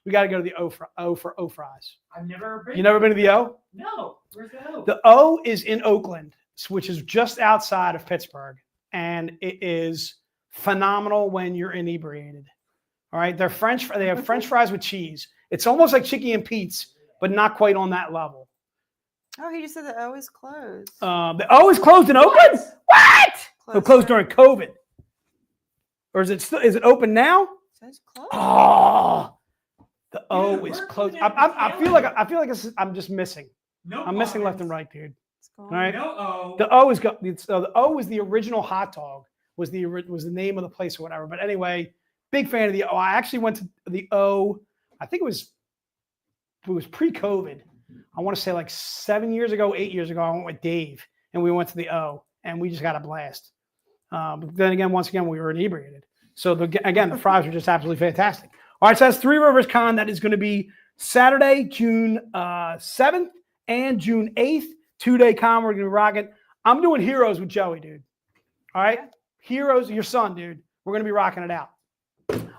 We got to go to the O for O fries. I've never been. You never been to the O? No. Where's the O? The O is in Oakland, which is just outside of Pittsburgh, and it is phenomenal when you're inebriated. All right, they have French fries with cheese. It's almost like Chicky and Pete's, but not quite on that level. Oh, he just said the O is closed. The O is closed in Oakland? What? It closed during COVID. Or is it open now? It says closed. Oh, the O Dude, is we're closed. looking at I the feel like I'm just missing. No. I'm missing left and right, dude. It's gone. All right. No O. The O is the O is the original hot dog. Was the name of the place or whatever. But anyway, big fan of the O. I actually went to the O. I think it was pre-COVID. I want to say like 7 years ago, 8 years ago. I went with Dave, and we went to the O, and we just got a blast. But then again, once again, we were inebriated. So the fries were just absolutely fantastic. All right, so that's Three Rivers Con. That is going to be Saturday, June 7th and June 8th. 2-day con. We're going to be rocking. I'm doing Heroes with Joey, dude. All right, Heroes, your son, dude. We're going to be rocking it out.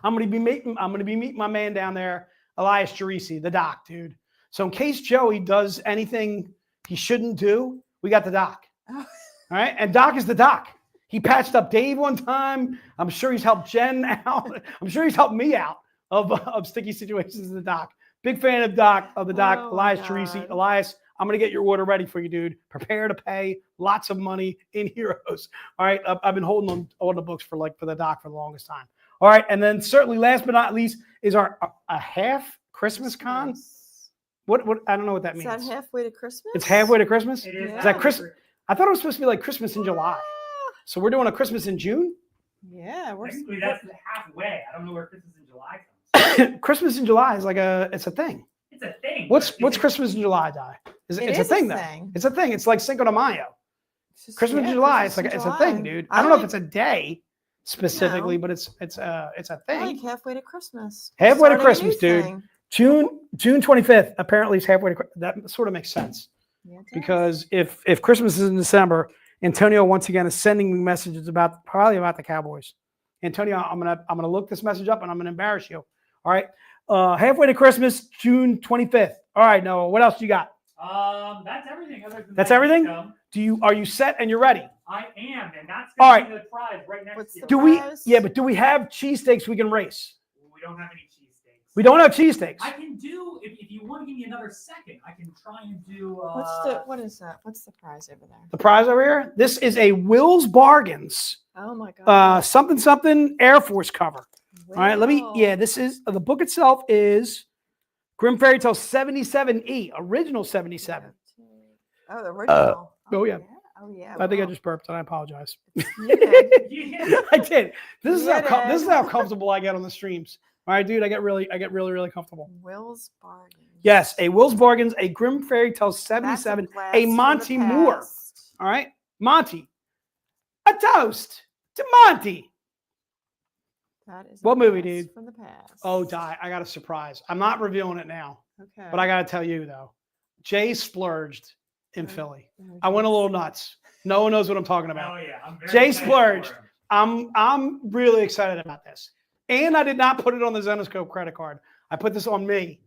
I'm going to be meeting my man down there, Elias Gerisi, the doc, dude. So in case Joey does anything he shouldn't do, we got the doc. All right, and Doc is the doc. He patched up Dave one time. I'm sure he's helped Jen out. I'm sure he's helped me out of sticky situations in the doc. Big fan of the doc, Elias Gerisi. Elias, I'm going to get your order ready for you, dude. Prepare to pay lots of money in Heroes. All right, I've been holding on the books for the doc for the longest time. All right, and then certainly last but not least is our a half Christmas con. What I don't know what that Is means. that halfway to Christmas? It's halfway to Christmas. It is. Yeah. Is that Christmas? I thought it was supposed to be like Christmas in July. Ah, So we're doing a Christmas in June. yeah, we're Technically, that's halfway. I don't know where Christmas in July comes. Christmas in July is like it's a thing. It's a thing. What's but is it- Christmas in July, Di? It's It a is thing a though. thing. It's a thing. It's like Cinco de Mayo. It's just- Christmas yeah, in July. Christmas It's in a thing, July. dude. I don't know if like- it's a day specifically, No. but it's a I thing. like halfway to Christmas. Halfway to Starting a Christmas, new dude. thing. June 25th apparently is halfway to that sort of makes sense Yeah, it does. because if Christmas is in December, Antonio once again is sending me messages probably about the Cowboys. Antonio, I'm gonna look this message up and I'm gonna embarrass you. All right, halfway to Christmas, June 25th. All right, Noah, what else you got? That's everything. Other than That's that everything? income. Are you set and you're ready? I am, and that's All going to be the prize right next What's to the you. Do we? Prize? Yeah, but do we have cheesesteaks we can race? We don't have any cheesesteaks. We don't have cheesesteaks. I can do if you want to give me another second. I can try and do. What is that? What's the prize over there? The prize over here. This is a Will's Bargains. Oh my god. Something Air Force cover. All right, Wow. this is the book itself is Grimm Fairy Tale 77E, original 77. Oh, the original. oh, yeah. Oh yeah. I think I wow. just burped and I apologize. You did. Yeah. I did. This is You this is did. how comfortable I get on the streams. All right, dude, I get really comfortable. Will's Bargains. Yes, a Will's Bargains, a Grimm Fairy Tale That's 77, blast a from the Monty Moore. past. All right, Monty. A toast to Monty. That is a What movie, blast dude? From the past. Oh, Di, I got a surprise. I'm not revealing it now, Okay. but I got to tell you though, Jay splurged in Oh, Philly. oh, I went a geez. little nuts. No one knows what I'm talking about. Oh yeah, I'm very Jay excited splurged. for him. I'm really excited about this. And I did not put it on the Zenescope credit card. I put this on me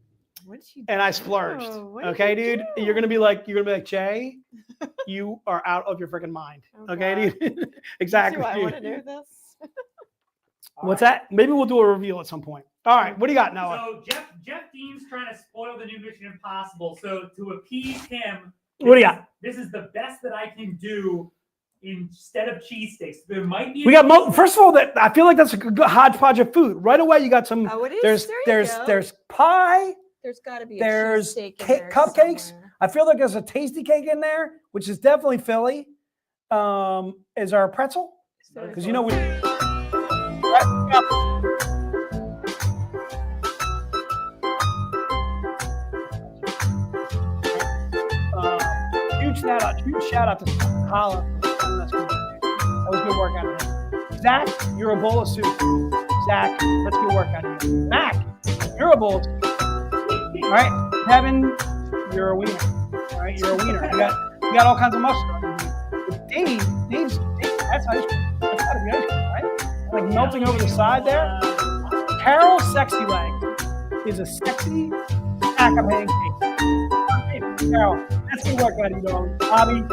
What did you and I do? splurged. What did Okay, you dude. do? You're gonna be like, Jay, you are out of your freaking mind. Oh, Okay, God. dude. Exactly. Do I dude. want to do this? What's that? Maybe we'll do a reveal at some point. All right, what do you got, Noah? So Jeff Dean's trying to spoil the new Mission Impossible. So to appease him, What do you got? This is the best that I can do instead of cheesesteaks. There might be. We got first of all, that I feel like that's a good hodgepodge of food. Right away, you got some. Oh, it is. There's pie. There's got to be. There's a cupcakes. Somewhere. I feel like there's a tasty cake in there, which is definitely Philly. Is there a pretzel? Because you know we. Huge shout out to Holla. That was good work out of him. Zach, you're a bowl of soup. Zach, that's good work out of you. Mac, you're a bowl of soup. All right, Kevin, you're a wiener. All right, you're a wiener. You got all kinds of mustard on you. Dave's that's ice cream. That's gotta be ice cream, right? Like melting over the side there. Carol's sexy leg is a sexy stack of pancakes. Hey, Carol, that's good work out of you, dog. Bobby,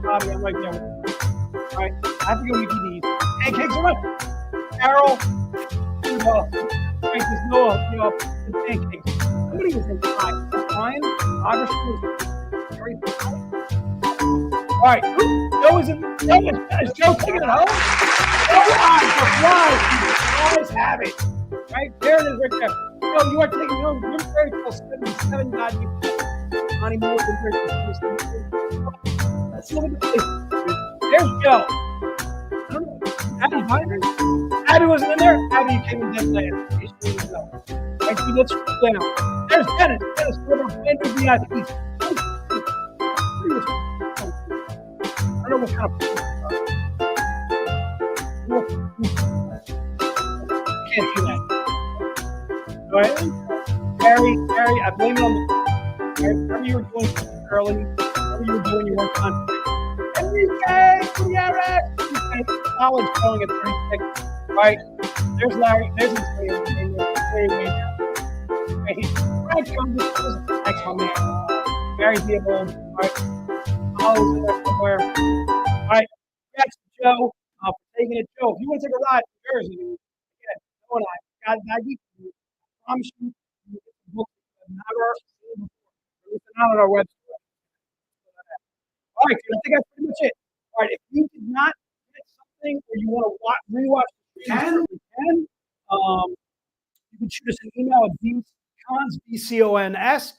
I'm right there with you. All right, I have to go eat these. Pancakes are right. Carol, there's no pancakes. Somebody was in Ryan, obviously, very all right, Joe is Joe taking it home? Flies have it. Right there it is, right there. Joe, you are taking it home. You're very close. 77 God, you Money more than 30. Let's look at this. There's Joe. I don't know. Abby behind her? Abby wasn't in there. Abby, you came in dead later. Right, so let's scroll down. There's Dennis. Dennis, over Andrew VIP. I don't know what kind of can't see that. All right, Harry, I blame it on the whatever you were doing early, whatever you were doing, you weren't on. Enrique Gutierrez, college going at 36. All right, there's Larry. There's his way. Frank Jones, thanks, my man. Gary's the ball. All right, Holly's in there somewhere. All right, that's Joe. For taking it, Joe. If you want to take a ride to Jersey, again, no one I promise you, you get the book never seen before. It's not on our website. All right, dude, I think that's pretty much it. All right, if you did not get something or you want to rewatch the can. You can shoot us an email at vcons, VCONS.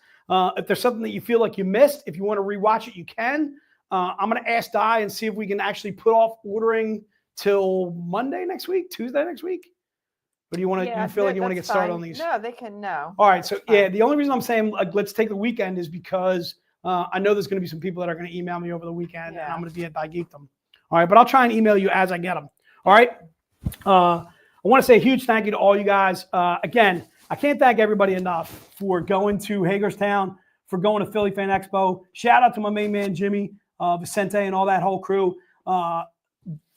If there's something that you feel like you missed, if you want to rewatch it, you can. I'm going to ask Di and see if we can actually put off ordering till Monday next week, Tuesday next week. Or do you want to? You feel like you want to get started on these? No, they can know. All right. So yeah, the only reason I'm saying like let's take the weekend is because I know there's going to be some people that are going to email me over the weekend, and I'm going to be at I Geek Them. All right, but I'll try and email you as I get them. All right. I want to say a huge thank you to all you guys. Again, I can't thank everybody enough for going to Hagerstown, for going to Philly Fan Expo. Shout out to my main man, Jimmy, Vicente, and all that whole crew.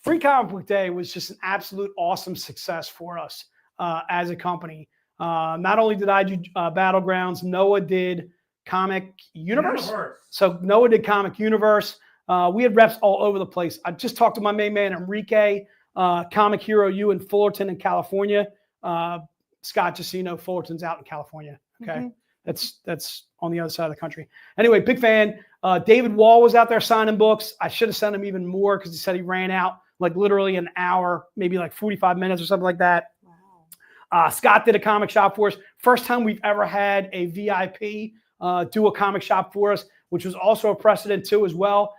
Free Comic Book Day was just an absolute awesome success for us as a company. Not only did I do Battlegrounds, Noah did Comic Universe. So Noah did Comic Universe. We had reps all over the place. I just talked to my main man, Enrique, Comic Hero U in Fullerton in California. Scott, just so you know, Fullerton's out in California. Okay. That's on the other side of the country. Anyway, big fan. David Wall was out there signing books. I should have sent him even more because he said he ran out like literally an hour, maybe like 45 minutes or something like that. Wow. Scott did a comic shop for us. First time we've ever had a VIP do a comic shop for us, which was also a precedent too as well.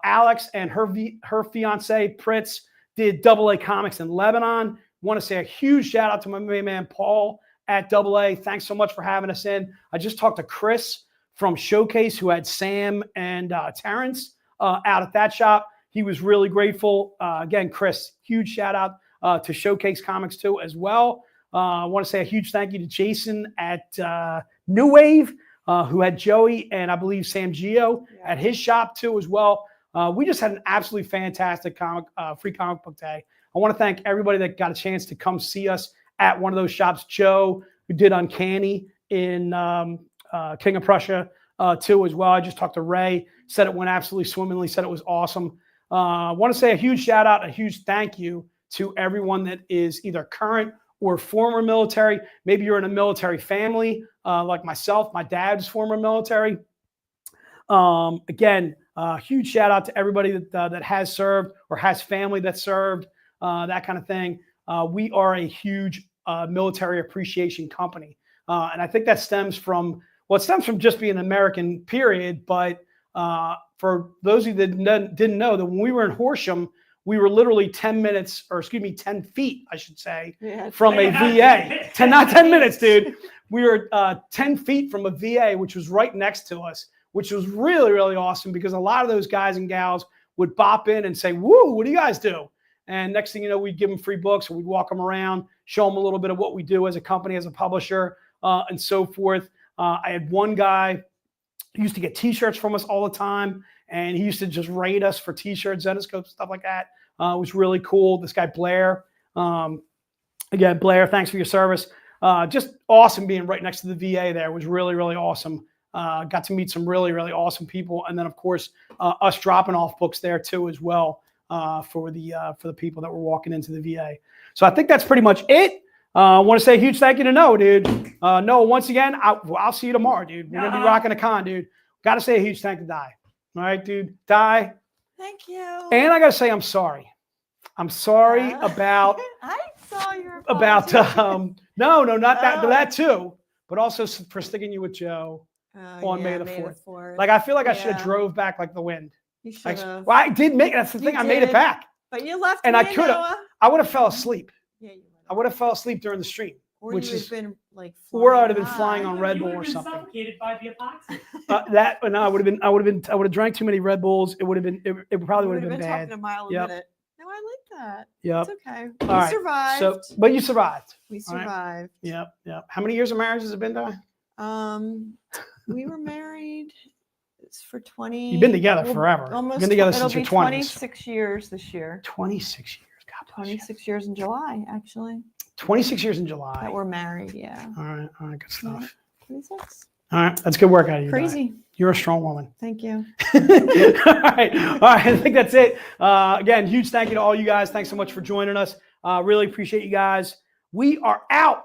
Alex and her fiance Pritz did AA Comics in Lebanon. Want to say a huge shout out to my main man Paul at AA. Thanks so much for having us in. I just talked to Chris from Showcase, who had Sam and Terrence out at that shop. He was really grateful. Again, Chris, huge shout out to Showcase Comics too as well. I want to say a huge thank you to Jason at New Wave, who had Joey and I believe Sam Gio at his shop too as well. We just had an absolutely fantastic free comic book day. I want to thank everybody that got a chance to come see us at one of those shops. Joe, who did Uncanny in King of Prussia too as well. I just talked to Ray, said it went absolutely swimmingly, said it was awesome. I want to say a huge shout out, a huge thank you to everyone that is either current or former military. Maybe you're in a military family like myself. My dad's former military. Again, huge shout out to everybody that has served or has family that served, that kind of thing. We are a huge military appreciation company. And I think that stems from just being an American period. But for those of you that didn't know, that when we were in Horsham, we were literally 10 feet, I should say, from a VA. Not 10 minutes, dude. We were 10 feet from a VA, which was right next to us, which was really, really awesome because a lot of those guys and gals would bop in and say, "Woo, what do you guys do?" And next thing you know, we'd give them free books or we'd walk them around, show them a little bit of what we do as a company, as a publisher, and so forth. I had one guy who used to get T-shirts from us all the time, and he used to just rate us for T-shirts, Zenescope, stuff like that. It was really cool. This guy, Blair. Again, Blair, thanks for your service. Just awesome being right next to the VA there. It was really, really awesome. Got to meet some really, really awesome people. And then, of course, us dropping off books there, too, as well, for the people that were walking into the VA. So I think that's pretty much it. I want to say a huge thank you to Noah, dude. Noah, once again, I'll see you tomorrow, dude. We're going to be rocking a con, dude. Got to say a huge thank you to Di. All right, dude. Di. Thank you. And I got to say I'm sorry. I'm sorry about I saw your about no, not that too, but also for sticking you with Joe on May the 4th. Like I feel like I should have drove back like the wind. You should have. Well, I did make that's the thing. I made it back, but you left. And me, I could have. I would have fell asleep. Yeah, you would. I would have fell asleep during the stream, Or which you would is have been like. or I'd have been flying on Red You Bull would or have been something. suffocated by the epoxy. I would have drank too many Red Bulls. It would have been. It probably would have been bad. Talking a mile a minute. No, I like that. Yep. It's okay. All We right. survived. So, but you survived. We All right. survived. Yep. How many years of marriage has it been, Di? We were married for 20. You've been together forever. Almost. You've been together it'll since your be 20s. 26 years this year. 26 years. God bless you. 26 years in July, actually. 26 years in July. That we're married, yeah. All right, good stuff. 26. All right, that's good work out of you. Crazy. Di. You're a strong woman. Thank you. All right. I think that's it. Again, huge thank you to all you guys. Thanks so much for joining us. Really appreciate you guys. We are out.